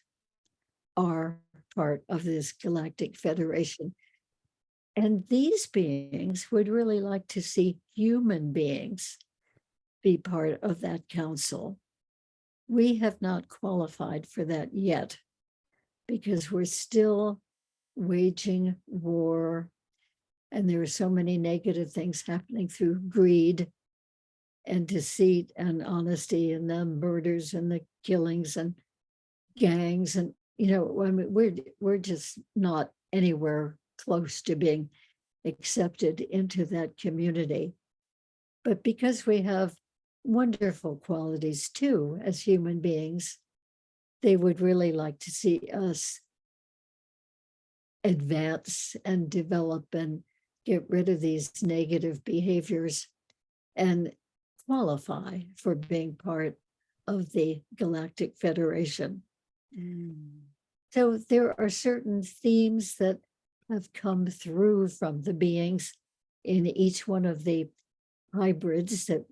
are part of this galactic federation. And these beings would really like to see human beings be part of that council. We have not qualified for that yet, because we're still waging war, and there are so many negative things happening through greed and deceit and honesty, and the murders and the killings and gangs. And I mean, we're just not anywhere close to being accepted into that community. But because we have wonderful qualities too as human beings, they would really like to see us advance and develop and get rid of these negative behaviors and qualify for being part of the Galactic Federation. So there are certain themes that have come through from the beings in each one of the hybrids that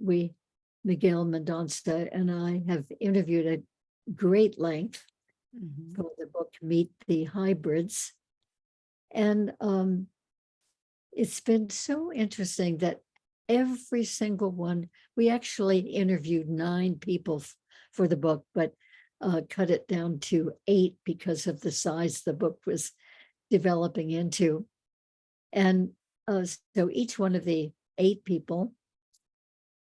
Miguel Mendonça and I have interviewed at great length for the book Meet the Hybrids. And it's been so interesting that every single one, we actually interviewed 9 people for the book, but cut it down to 8 because of the size the book was developing into. And so each one of the 8 people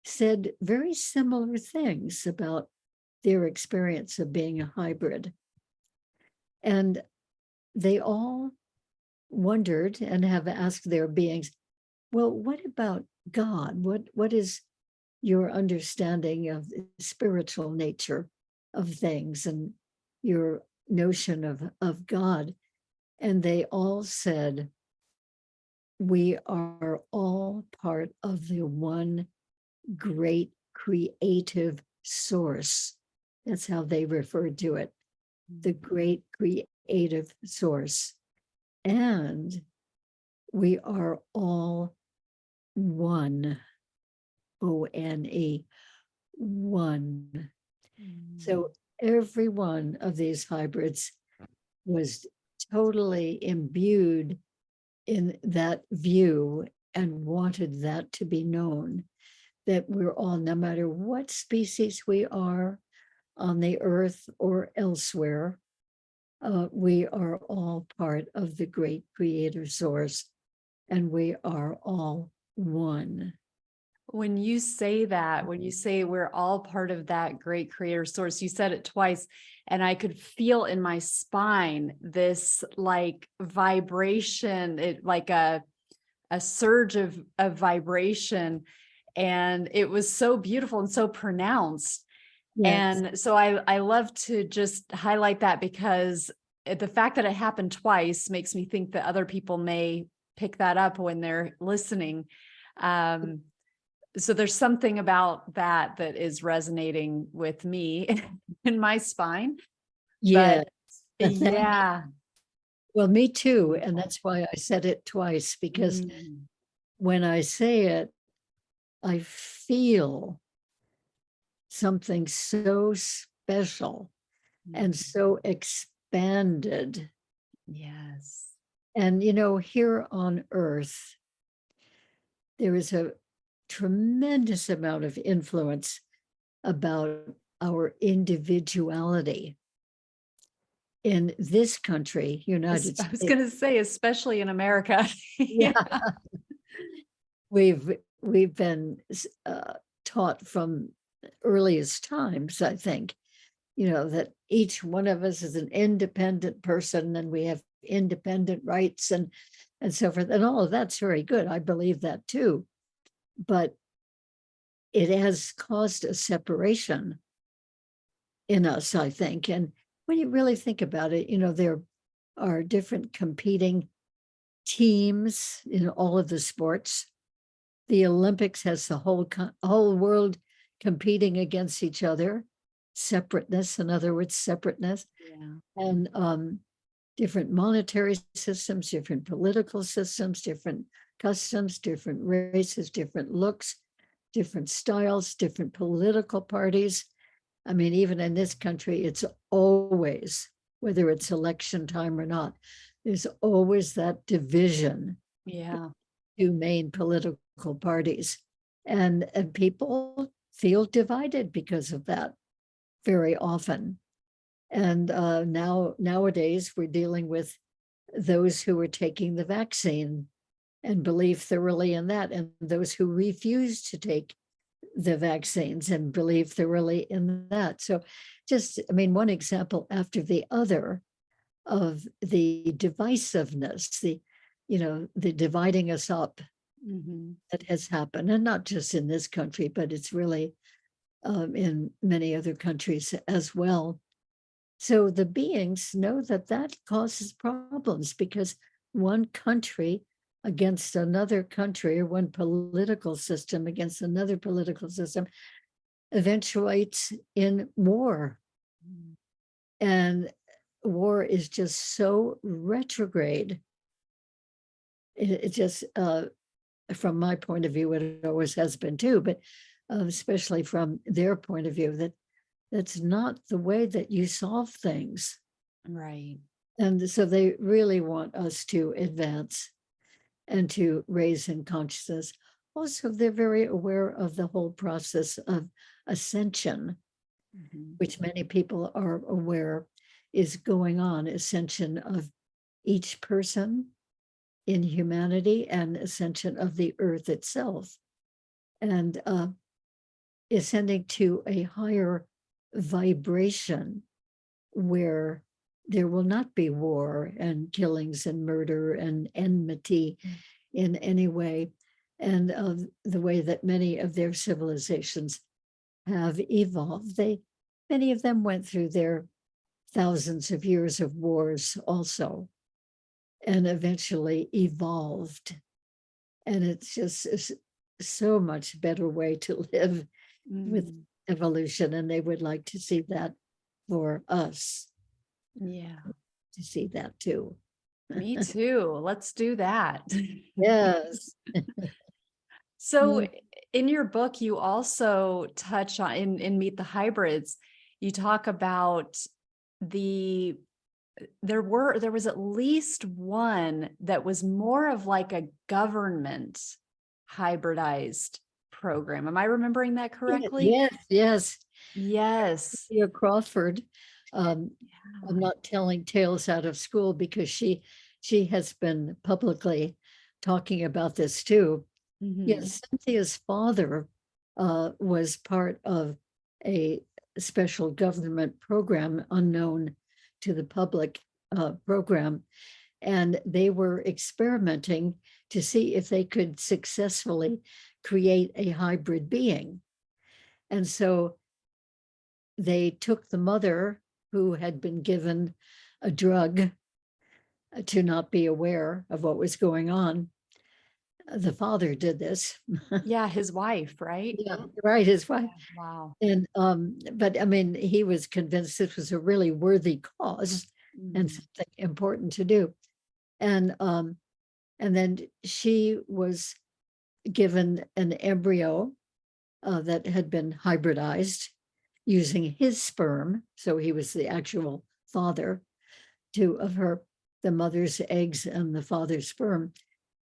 said very similar things about their experience of being a hybrid. And they all wondered and have asked their beings, well, what about God? What is your understanding of the spiritual nature of things and your notion of God? And they all said, we are all part of the one great creative source. That's how they referred to it, the great creative source. And we are all one, O-N-E, one. So every one of these hybrids was totally imbued in that view and wanted that to be known, that we're all, no matter what species we are on the earth or elsewhere, we are all part of the great creator source, and we are all one. When you say that, when you say we're all part of that great creator source, you said it twice, and I could feel in my spine this like vibration, it like a surge of vibration, and it was so beautiful and so pronounced. Yes. And so I love to just highlight that, because the fact that it happened twice makes me think that other people may pick that up when they're listening. So there's something about that that is resonating with me in my spine. Yeah. But yeah. Well, me too. And that's why I said it twice, because when I say it, I feel something so special and so expanded. Yes. And, here on Earth, there is a tremendous amount of influence about our individuality in this country, United I was States. going to say, especially in America. Yeah. We've been taught from earliest times, I think, that each one of us is an independent person and we have independent rights and so forth. And all of that's very good. I believe that too. But it has caused a separation in us, I think. And when you really think about it, there are different competing teams in all of the sports. The Olympics has the whole world competing against each other. Separateness, in other words, separateness. Yeah. And different monetary systems, different political systems, different customs, different races, different looks, different styles, different political parties. I mean, even in this country, it's always, whether it's election time or not, there's always that division. Yeah. Two main political parties. And people feel divided because of that very often. And nowadays, we're dealing with those who are taking the vaccine and believe thoroughly in that, and those who refuse to take the vaccines and believe thoroughly in that. So one example after the other of the divisiveness, the dividing us up that has happened, and not just in this country, but it's really in many other countries as well. So the beings know that causes problems, because one country against another country, or one political system against another political system, eventuates in war. And war is just so retrograde. It just, from my point of view, it always has been too, but especially from their point of view, that's not the way that you solve things. Right. And so they really want us to advance and to raise in consciousness. Also, they're very aware of the whole process of ascension, Mhm. which many people are aware is going on, ascension of each person in humanity and ascension of the earth itself. And ascending to a higher vibration where there will not be war and killings and murder and enmity in any way, and of the way that many of their civilizations have evolved. Many of them went through their thousands of years of wars also, and eventually evolved. And it's just so much better way to live with Mm, evolution, and they would like to see that for us yeah, to see that too. me too. Let's do that. Yes. So Mm. in your book, you also touch on in Meet the Hybrids, you talk about the there was at least one that was more of like a government hybridized program. Am I remembering that correctly? Yes, yes. Yes. Thea Crawford. Um, I'm Yeah. not telling tales out of school because she has been publicly talking about this too. Mhm. Yes, Cynthia's father was part of a special government program unknown to the public program, and they were experimenting to see if they could successfully create a hybrid being. And so they took the mother who had been given a drug to not be aware of what was going on. The father did this. Yeah, his wife, right? Yeah, right, his wife. Yeah. Wow. And but I mean, he was convinced this was a really worthy cause and Mm. something important to do. And then she was given an embryo that had been hybridized using his sperm. So he was the actual father of her, the mother's eggs and the father's sperm,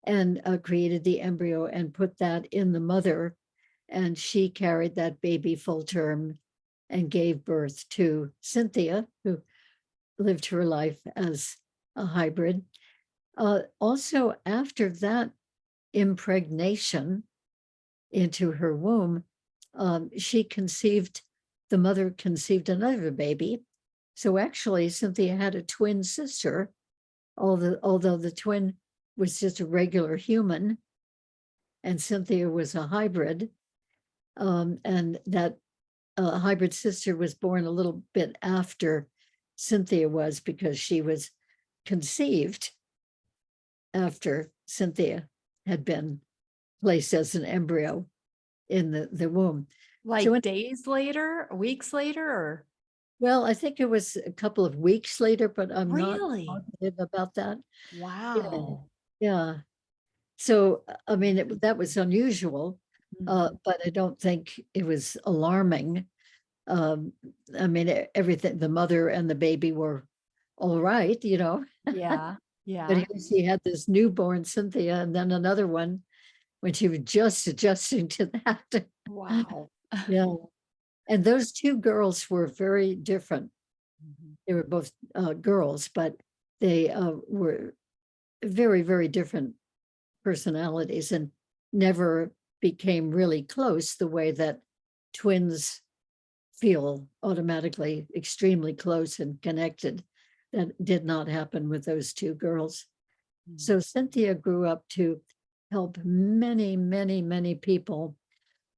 and created the embryo and put that in the mother. And she carried that baby full term and gave birth to Cynthia, who lived her life as a hybrid. Also, after that impregnation into her womb, the mother conceived another baby. So actually, Cynthia had a twin sister, although the twin was just a regular human and Cynthia was a hybrid. And that hybrid sister was born a little bit after Cynthia was, because she was conceived after Cynthia had been placed as an embryo in the womb. So, Like days later, weeks later, or well, I think it was a couple of weeks later, but I'm not really? positive about that. Yeah, Wow. yeah. So, I mean, that was unusual, Mhm. but I don't think it was alarming. Um, I mean, everything, the mother and the baby were all right, Yeah. but Yeah. here she had this newborn Cynthia and then another one when she was just adjusting to that. Wow. Yeah. And those two girls were very different. Mhm. They were both girls, but they were very, very different personalities and never became really close the way that twins feel automatically extremely close and connected. That did not happen with those two girls. Mm. So Cynthia grew up to help many, many, many people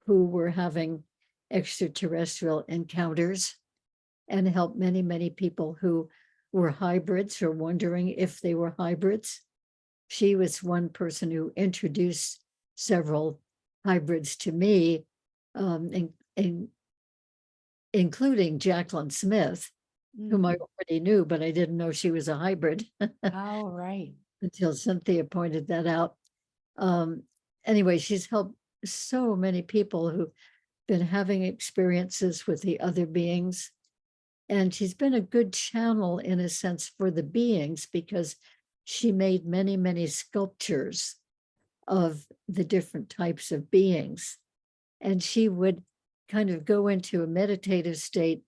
who were having extraterrestrial encounters, and help many, many people who were hybrids or wondering if they were hybrids. She was one person who introduced several hybrids to me, and including Jacqueline Smith, whom I Mm. already knew, but I didn't know she was a hybrid All right. until Cynthia pointed that out. Um, anyway, she's helped so many people who've been having experiences with the other beings. And she's been a good channel in a sense for the beings, because she made many, many sculptures of the different types of beings. And she would kind of go into a meditative state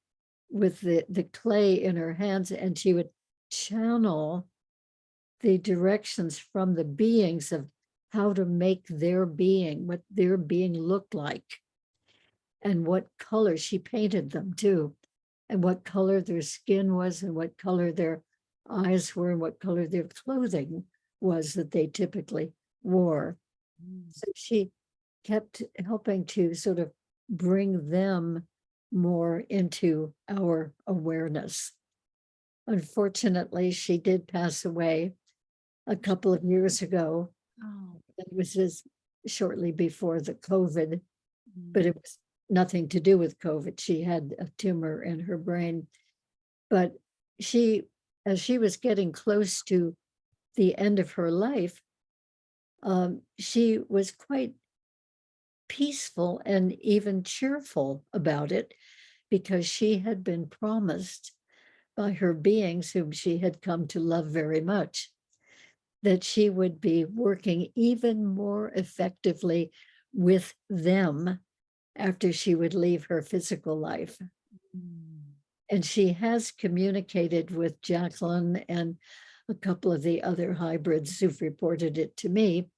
with the clay in her hands, and she would channel the directions from the beings of how to make their being, what their being looked like, and what color. She painted them too, and what color their skin was, and what color their eyes were, and what color their clothing was that they typically wore. So she kept helping to sort of bring them more into our awareness. Unfortunately, she did pass away a couple of years ago. Oh. It was just shortly before the COVID, but Mm. it was nothing to do with COVID. She had a tumor in her brain. But she, as she was getting close to the end of her life, she was quite peaceful and even cheerful about it, because she had been promised by her beings, whom she had come to love very much, that she would be working even more effectively with them after she would leave her physical life. Mm. And she has communicated with Jacqueline and a couple of the other hybrids who've reported it to me.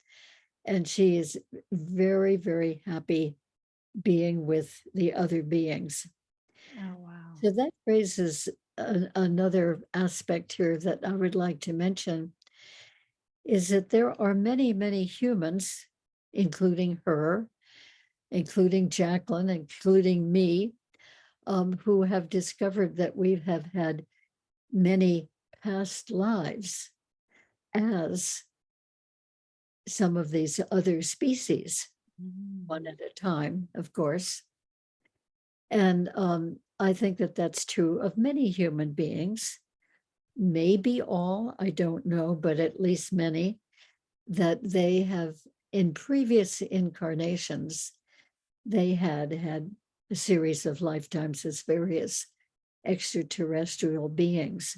And she is very, very happy being with the other beings. Oh, wow. So that raises another aspect here that I would like to mention, is that there are many, many humans, including her, including Jacqueline, including me, who have discovered that we have had many past lives as some of these other species, one Mm. at a time, of course. And I think that that's true of many human beings, maybe all, I don't know, but at least many, that they have in previous incarnations, they had a series of lifetimes as various extraterrestrial beings.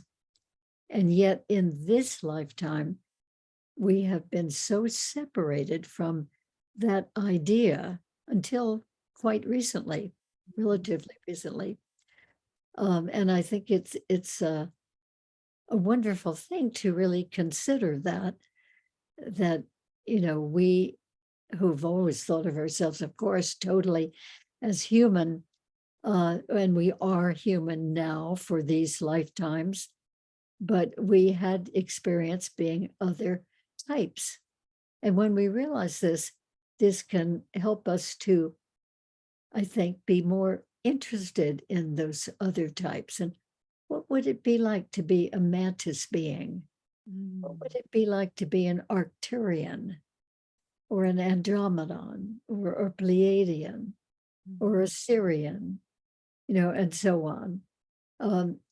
And yet in this lifetime, we have been so separated from that idea until quite recently, relatively recently. And I think it's a wonderful thing to really consider that we who've always thought of ourselves, of course, totally as human, and we are human now for these lifetimes, but we had experience being other types. And when we realize this can help us to, I think, be more interested in those other types. And what would it be like to be a mantis being? What Mm. would it be like to be an Arcturian or an Andromedon or a Pleiadian or a Syrian, and so on?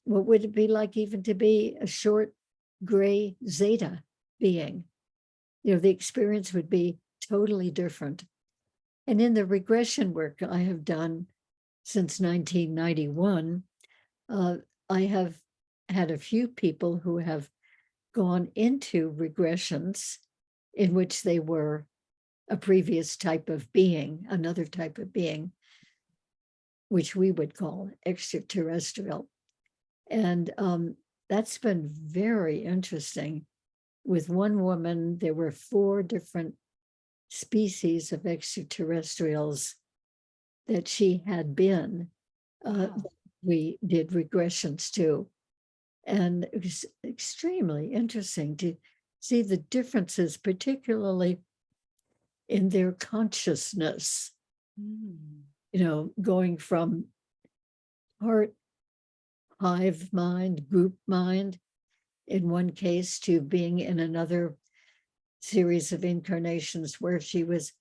What would it be like even to be a short gray Zeta being? The experience would be totally different. And in the regression work I have done since 1991, I have had a few people who have gone into regressions in which they were a previous type of being, another type of being, which we would call extraterrestrial. And that's been very interesting. With one woman, there were 4 different species of extraterrestrials that she had been. Wow. We did regressions to. And it was extremely interesting to see the differences, particularly in their consciousness, Mm. going from heart, hive mind, group mind, in one case, to being in another series of incarnations where she was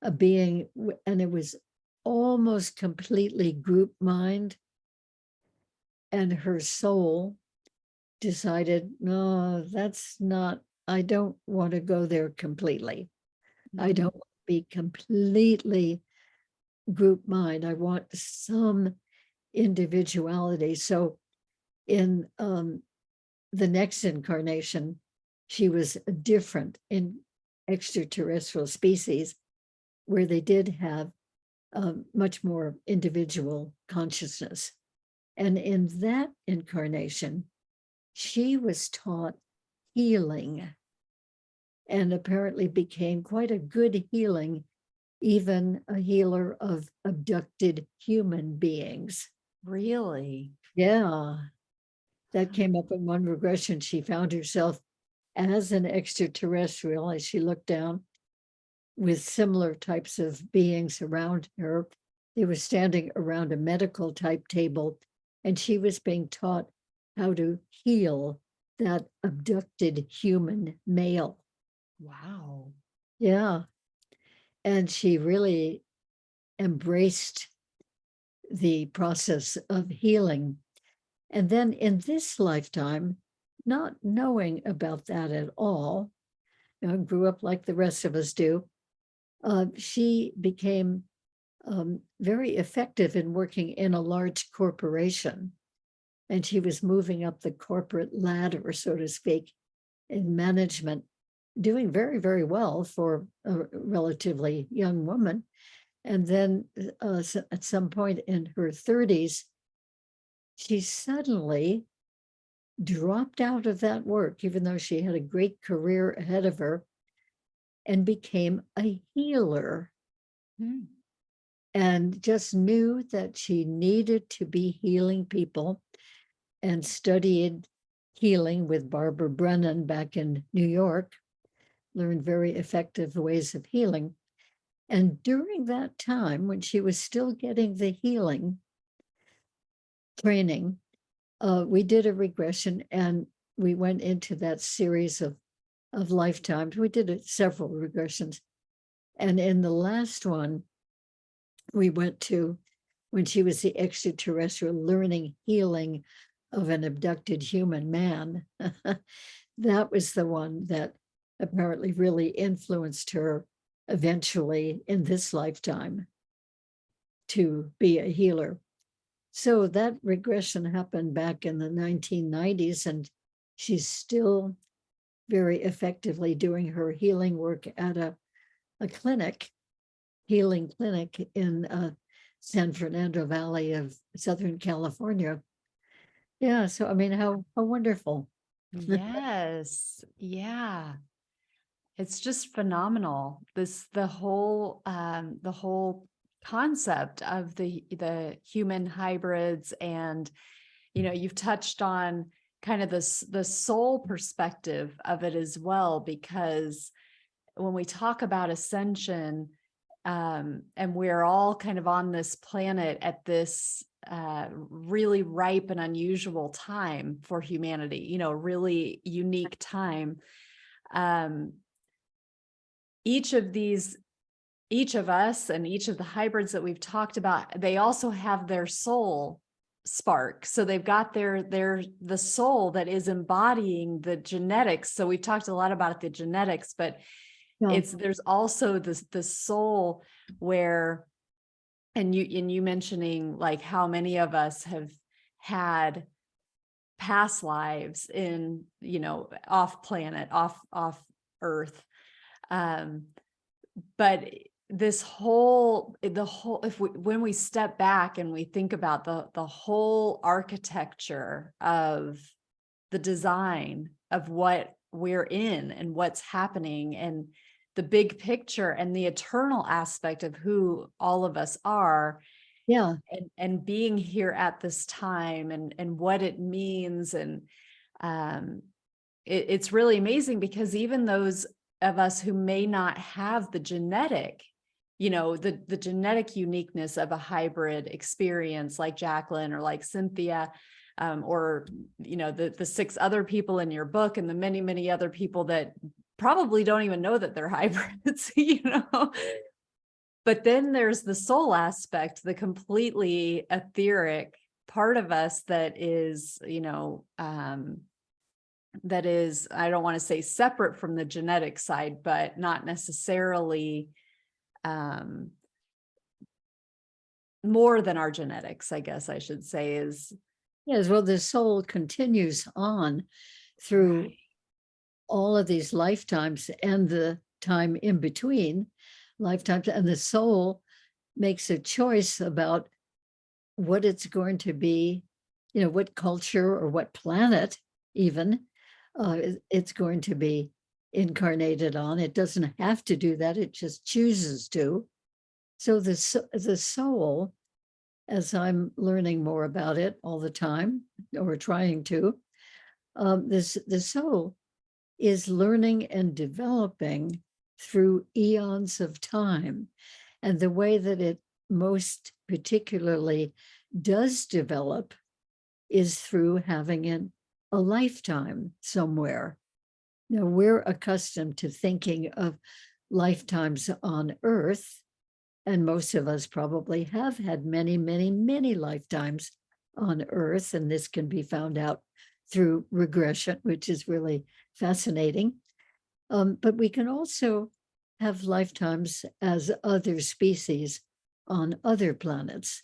a being, and it was almost completely group mind, and her soul decided, no, that's not, I don't want to go there completely. I Mm. don't want to be completely group mind. I want some individuality. So In the next incarnation, she was a different in extraterrestrial species where they did have much more individual consciousness. And in that incarnation, she was taught healing and apparently became quite a good healing, even a healer of abducted human beings. Really? Yeah, that came up in one regression. She found herself as an extraterrestrial as she looked down with similar types of beings around her. They were standing around a medical type table, and she was being taught how to heal that abducted human male. Wow. Yeah. And she really embraced the process of healing. And then in this lifetime, not knowing about that at all, grew up like the rest of us do, she became very effective in working in a large corporation. And she was moving up the corporate ladder, so to speak, in management, doing very, very well for a relatively young woman. And then at some point in her 30s, she suddenly dropped out of that work, even though she had a great career ahead of her, and became a healer. Hmm. And just knew that she needed to be healing people, and studied healing with Barbara Brennan back in New York, learned very effective ways of healing. And during that time, when she was still getting the healing training, we did a regression, and we went into that series of lifetimes. We did several regressions. And in the last one, we went to when she was the extraterrestrial learning healing of an abducted human man. That was the one that apparently really influenced her eventually in this lifetime to be a healer. So that regression happened back in the 1990s, and she's still very effectively doing her healing work at a clinic, healing clinic in San Fernando Valley of Southern California. Yeah, so I mean, how wonderful. Yes. Yeah. It's just phenomenal. The whole concept of the human hybrids, and you've touched on kind of the soul perspective of it as well, because when we talk about ascension, and we're all kind of on this planet at this really ripe and unusual time for humanity, really unique time. Each of us and each of the hybrids that we've talked about, they also have their soul spark. So they've got the soul that is embodying the genetics. So we've talked a lot about the genetics, but Yeah. there's also the soul where, and you mentioning like how many of us have had past lives in, off planet, off Earth. But when we step back and we think about the whole architecture of the design of what we're in and what's happening, and the big picture and the eternal aspect of who all of us are, Yeah. and being here at this time, and what it means. And it's really amazing, because even those of us who may not have the genetic, the genetic uniqueness of a hybrid experience, like Jacqueline or like Cynthia, or the 6 other people in your book, and the many, many other people that probably don't even know that they're hybrids, But then there's the soul aspect, the completely etheric part of us that is, that is, I don't want to say separate from the genetic side, but not necessarily more than our genetics, I guess I should say, is Yes, well, the soul continues on through Right. all of these lifetimes and the time in between lifetimes, and the soul makes a choice about what it's going to be, what culture or what planet even it's going to be incarnated on. It doesn't have to do that, it just chooses to. So the soul, as I'm learning more about it all the time, or trying to, the soul is learning and developing through eons of time. And the way that it most particularly does develop is through having a lifetime somewhere. Now, we're accustomed to thinking of lifetimes on Earth, and most of us probably have had many, many, many lifetimes on Earth, and this can be found out through regression, which is really fascinating. But we can also have lifetimes as other species on other planets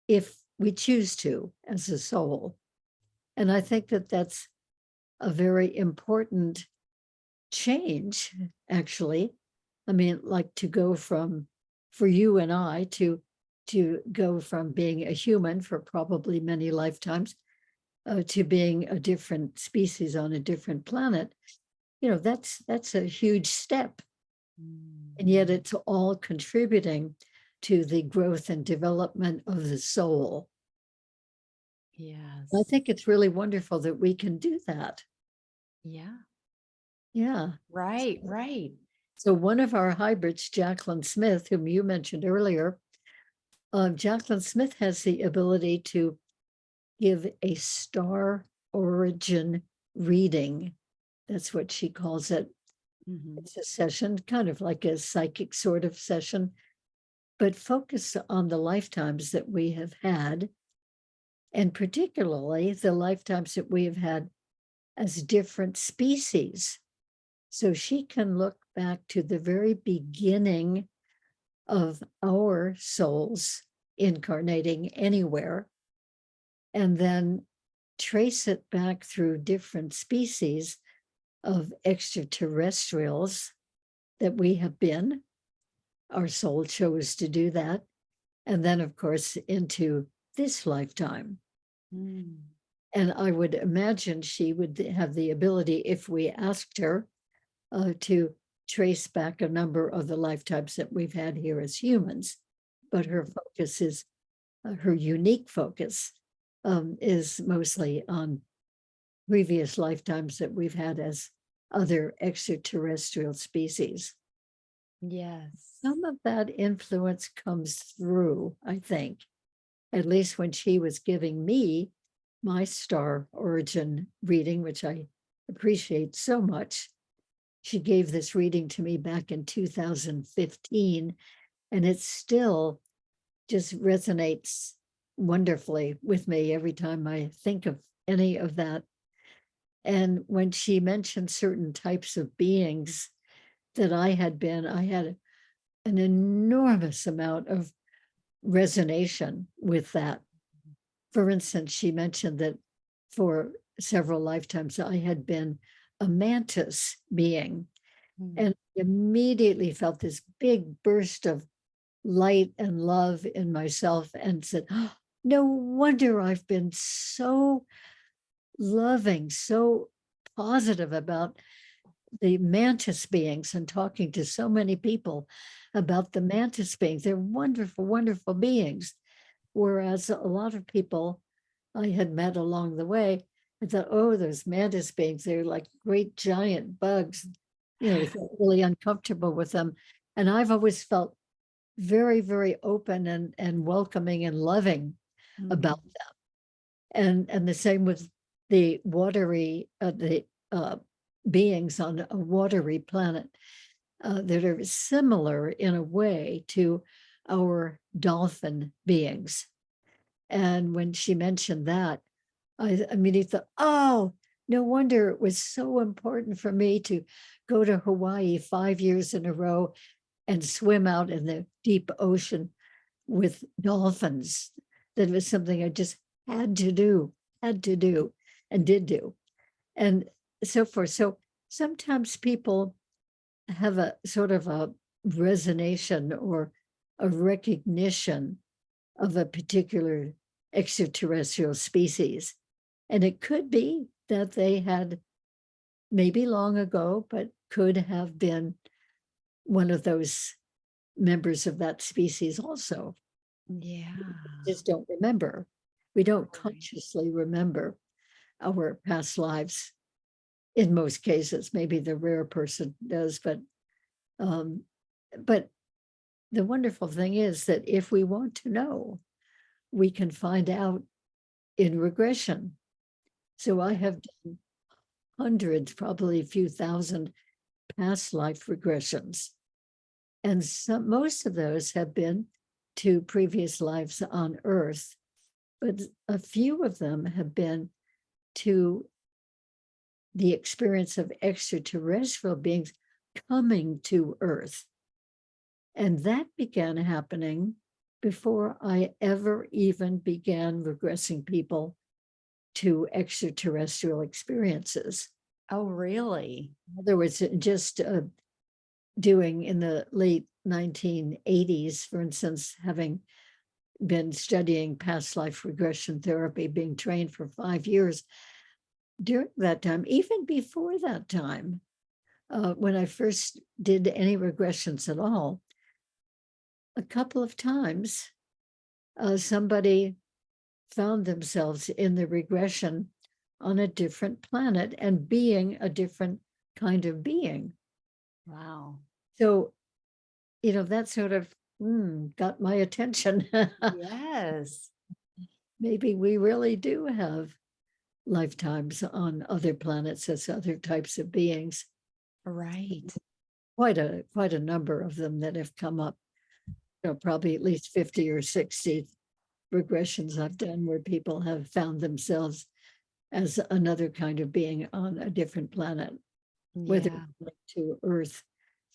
if we choose to as a soul. And I think that that's a very important change, actually. I mean, like to go from, for you and I to go from being a human for probably many lifetimes to being a different species on a different planet, that's a huge step. And yet it's all contributing to the growth and development of the soul. I Yes. think it's really wonderful that we can do that. Yeah. Yeah. Right. Right. So one of our hybrids, Jacqueline Smith, whom you mentioned earlier, Jacqueline Smith has the ability to give a star origin reading. That's what she calls it. Mhm. It's a session, kind of like a psychic sort of session, but focused on the lifetimes that we have had, and particularly the lifetimes that we have had as different species. So she can look back to the very beginning of our souls incarnating anywhere, and then trace it back through different species of extraterrestrials that we have been. Our soul chose to do that. And then, of course, into this lifetime. Mm. And I would imagine she would have the ability, if we asked her, to trace back a number of the lifetimes that we've had here as humans. But her focus is, her unique focus is mostly on previous lifetimes that we've had as other extraterrestrial species. Yes. Some of that influence comes through, I think, at least when she was giving me my star origin reading, which I appreciate so much. She gave this reading to me back in 2015, and it still just resonates wonderfully with me every time I think of any of that. And when she mentioned certain types of beings that I had been, I had an enormous amount of resonation with that. For instance, she mentioned that for several lifetimes I had been a mantis being, Mm. and immediately felt this big burst of light and love in myself and said, "Oh, no wonder I've been so loving, so positive about the mantis beings and talking to so many people about the mantis beings. They're wonderful, wonderful beings." Whereas a lot of people I had met along the way, I thought, oh, those mantis beings, they're like great giant bugs, felt really uncomfortable with them. And I've always felt very, very open and welcoming and loving about Mm. them. And the same with the watery, the beings on a watery planet that are similar in a way to our dolphin beings. And when she mentioned that, I immediately thought, oh, no wonder it was so important for me to go to Hawaii 5 years in a row and swim out in the deep ocean with dolphins. That was something I just had to do. had to do and did do, and so forth. So sometimes people have a sort of a resonation or a recognition of a particular extraterrestrial species. And it could be that they had maybe long ago, but could have been one of those members of that species also. Yeah. Just don't remember. We don't Right. consciously remember our past lives in most cases. Maybe the rare person does, um, but the wonderful thing is that if we want to know, we can find out in regression. So I have done hundreds, probably a few thousand past life regressions. And most of those have been to previous lives on Earth, but a few of them have been to the experience of extraterrestrial beings coming to Earth. And that began happening before I ever even began regressing people to extraterrestrial experiences. Oh, really? In other words, just doing in the late 1980s, for instance, having been studying past life regression therapy, being trained for 5 years. During that time, even before that time, when I first did any regressions at all, a couple of times somebody found themselves in the regression on a different planet and being a different kind of being. Wow. So, that sort of got my attention. Yes. Maybe we really do have lifetimes on other planets as other types of beings. Right. Quite a number of them that have come up. Probably at least 50 or 60 regressions I've done where people have found themselves as another kind of being on a different planet, whether Yeah. to Earth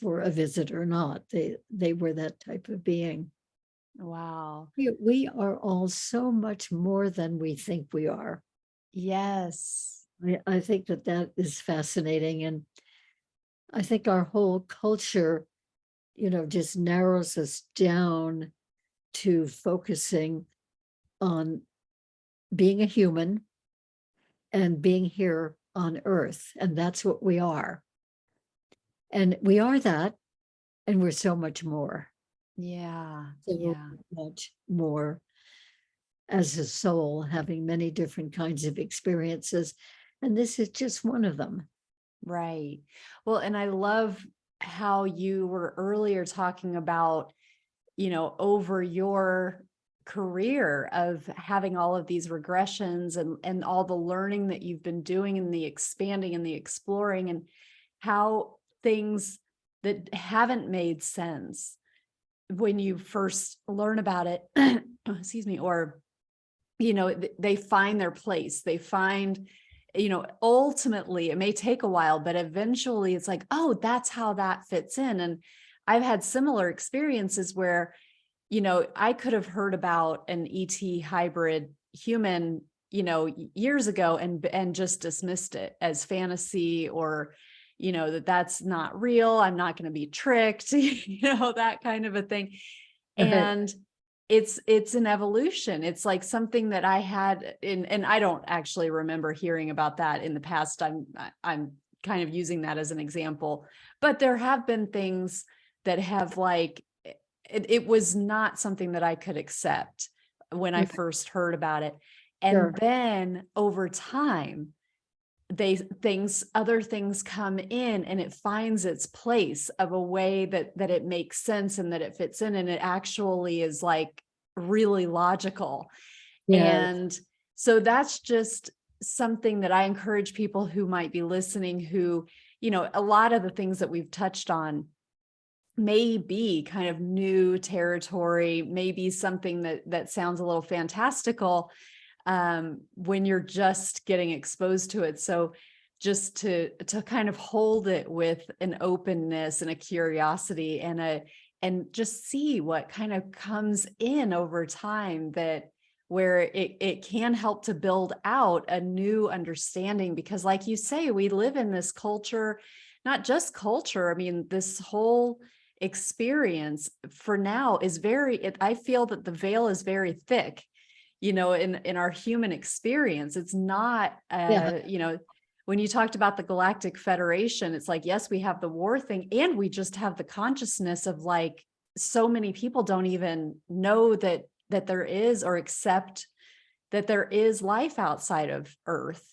for a visit or not. They were that type of being. Wow. We are all so much more than we think we are. Yes. I think that is fascinating. And I think our whole culture, just narrows us down to focusing on being a human and being here on Earth. And that's what we are. And we are that, and we're so much more, Yeah. so Yeah. much more as a soul, having many different kinds of experiences. And this is just one of them. Right. Well, and I love how you were earlier talking about, over your career of having all of these regressions and all the learning that you've been doing and the expanding and the exploring and how things that haven't made sense when you first learn about it, excuse me, or, they find their place, they find, ultimately it may take a while, but eventually it's like, oh, that's how that fits in. And I've had similar experiences where, I could have heard about an ET hybrid human, years ago and just dismissed it as fantasy or, that's not real. I'm not going to be tricked, that kind of a thing. And it's an evolution. It's like something that I had in, and I don't actually remember hearing about that in the past. I'm kind of using that as an example, but there have been things that have it was not something that I could accept when I first heard about it. And Sure. then over time, other things come in and it finds its place of a way that it makes sense and that it fits in and it actually is really logical. Yeah. And so that's just something that I encourage people who might be listening who, a lot of the things that we've touched on may be kind of new territory, maybe something that sounds a little fantastical when you're just getting exposed to it. So just to kind of hold it with an openness and a curiosity and just see what kind of comes in over time that where it can help to build out a new understanding, because like you say, we live in this culture, not just culture. I mean, this whole experience for now is I feel that the veil is very thick, in our human experience. It's not, Yeah. when you talked about the Galactic Federation, it's like, yes, we have the war thing, and we just have the consciousness of like, so many people don't even know that there is, or accept that there is life outside of Earth,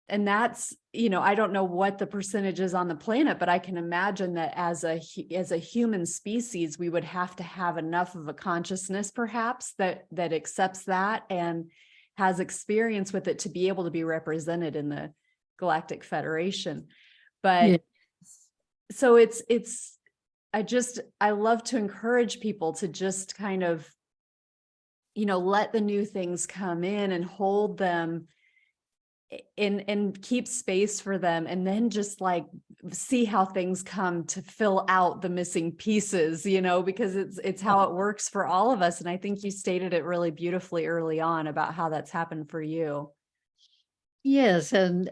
and that's, I don't know what the percentage is on the planet, but I can imagine that as a human species, we would have to have enough of a consciousness, perhaps, that accepts that and has experience with it to be able to be represented in the Galactic Federation. But Yeah. so I love to encourage people to just kind of, let the new things come in and hold them and keep space for them, and then just like see how things come to fill out the missing pieces, because it's how it works for all of us. And I think you stated it really beautifully early on about how that's happened for you. Yes, and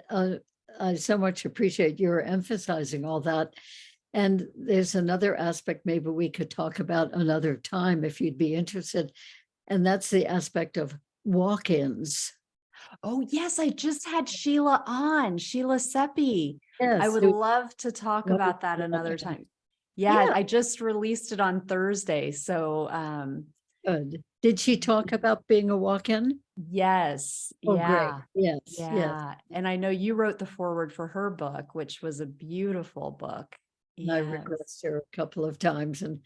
I so much appreciate your emphasizing all that. And there's another aspect maybe we could talk about another time if you'd be interested, and that's the aspect of walk-ins. Oh, yes. I just had Sheila Seppi. I Yes, would who love to talk about that another wonderful. time. Yeah, Yeah, I just released it on Thursday. So, good. Did she talk about being a walk-in? yes. Oh, great. Yeah. Yes, yes. Yeah. And I know you wrote the foreword for her book, which was a beautiful book. And I Yes. regressed her a couple of times, and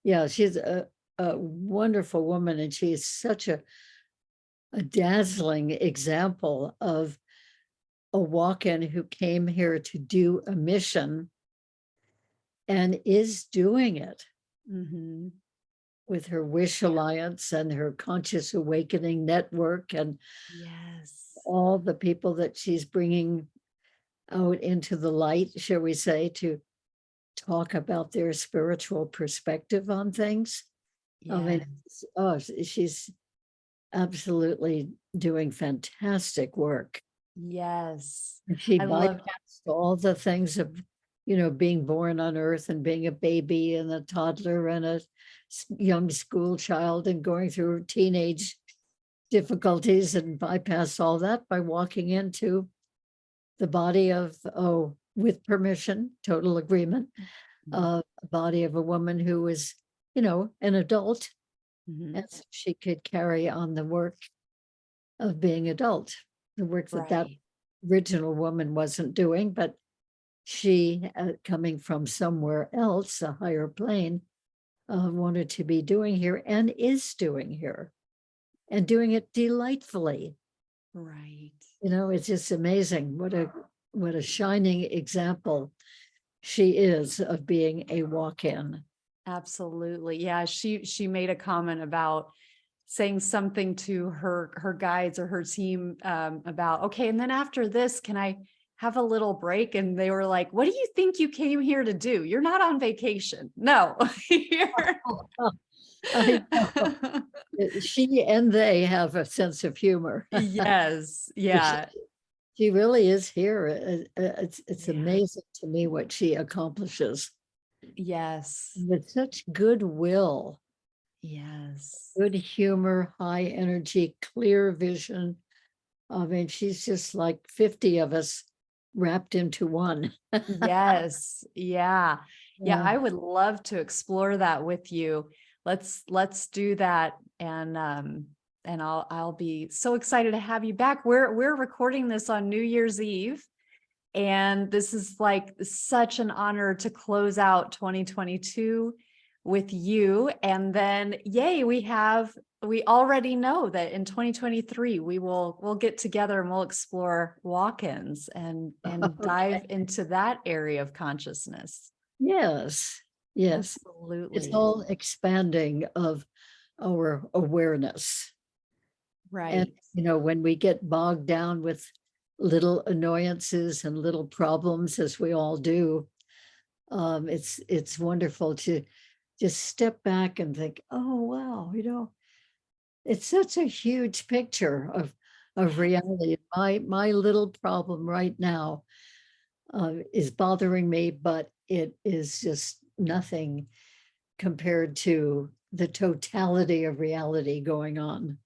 yeah, she's a wonderful woman, and she's such a dazzling example of a walk-in who came here to do a mission and is doing it Hmm. with her Wish Alliance and her Conscious Awakening Network and Yes. all the people that she's bringing out into the light, shall we say, to talk about their spiritual perspective on things. I mean, Yeah. she's absolutely doing fantastic work. Yes. And she I love, bypassed all the things of, being born on Earth and being a baby and a toddler and a young school child and going through teenage difficulties, and bypassed all that by walking into the body of, with permission, total agreement, a body of a woman who was, an adult, Mhm. and so she could carry on the work of being adult, the work that Right. original woman wasn't doing, but she, coming from somewhere else, a higher plane, wanted to be doing here and is doing here and doing it delightfully. Right. It's just amazing what a shining example she is of being a walk-in. Absolutely. Yeah, she made a comment about saying something to her guides or her team, about, okay, and then after this, can I have a little break? And they were like, what do you think you came here to do? You're not on vacation. No. You're- I know. She and they have a sense of humor. Yes. She Yeah. she really is here. It's Yeah. amazing to me what she accomplishes Yes. with such goodwill, Yes. good humor, high energy, clear vision. I mean, she's just like 50 of us wrapped into one. Yes. Yeah. Yeah. Yeah. I would love to explore that with you. Let's do that. And I'll be so excited to have you back. We're recording this on New Year's Eve. And this is like such an honor to close out 2022 with you. And then, yay, we already know that in 2023, we'll get together and we'll explore walk-ins and Okay. dive into that area of consciousness. Yes. Yes. It's Absolutely. all expanding of our awareness. And, Right. when we get bogged down with little annoyances and little problems, as we all do, it's wonderful to just step back and think, oh, wow, It's such a huge picture of reality. My little problem right now is bothering me, but it is just nothing compared to the totality of reality going on.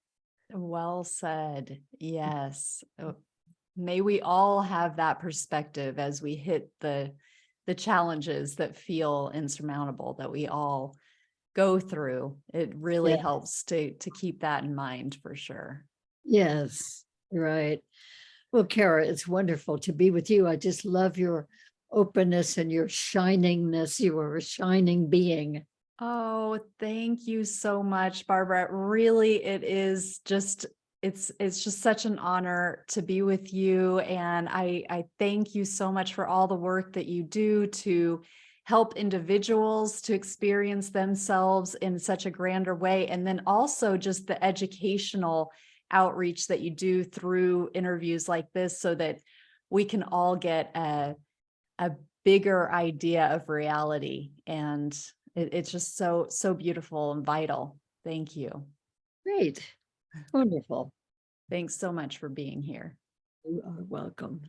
Well said. Yes. May we all have that perspective as we hit the challenges that feel insurmountable that we all go through. It really Yeah. helps to keep that in mind for sure. Yes, right. Well, Kara, it's wonderful to be with you. I just love your openness and your shiningness. You are a shining being. Oh, thank you so much, Barbara. Really, it's just such an honor to be with you. And I thank you so much for all the work that you do to help individuals to experience themselves in such a grander way. And then also just the educational outreach that you do through interviews like this so that we can all get a bigger idea of reality. And it's just so beautiful and vital. Thank you. Great. Wonderful. Thanks so much for being here. You are welcome.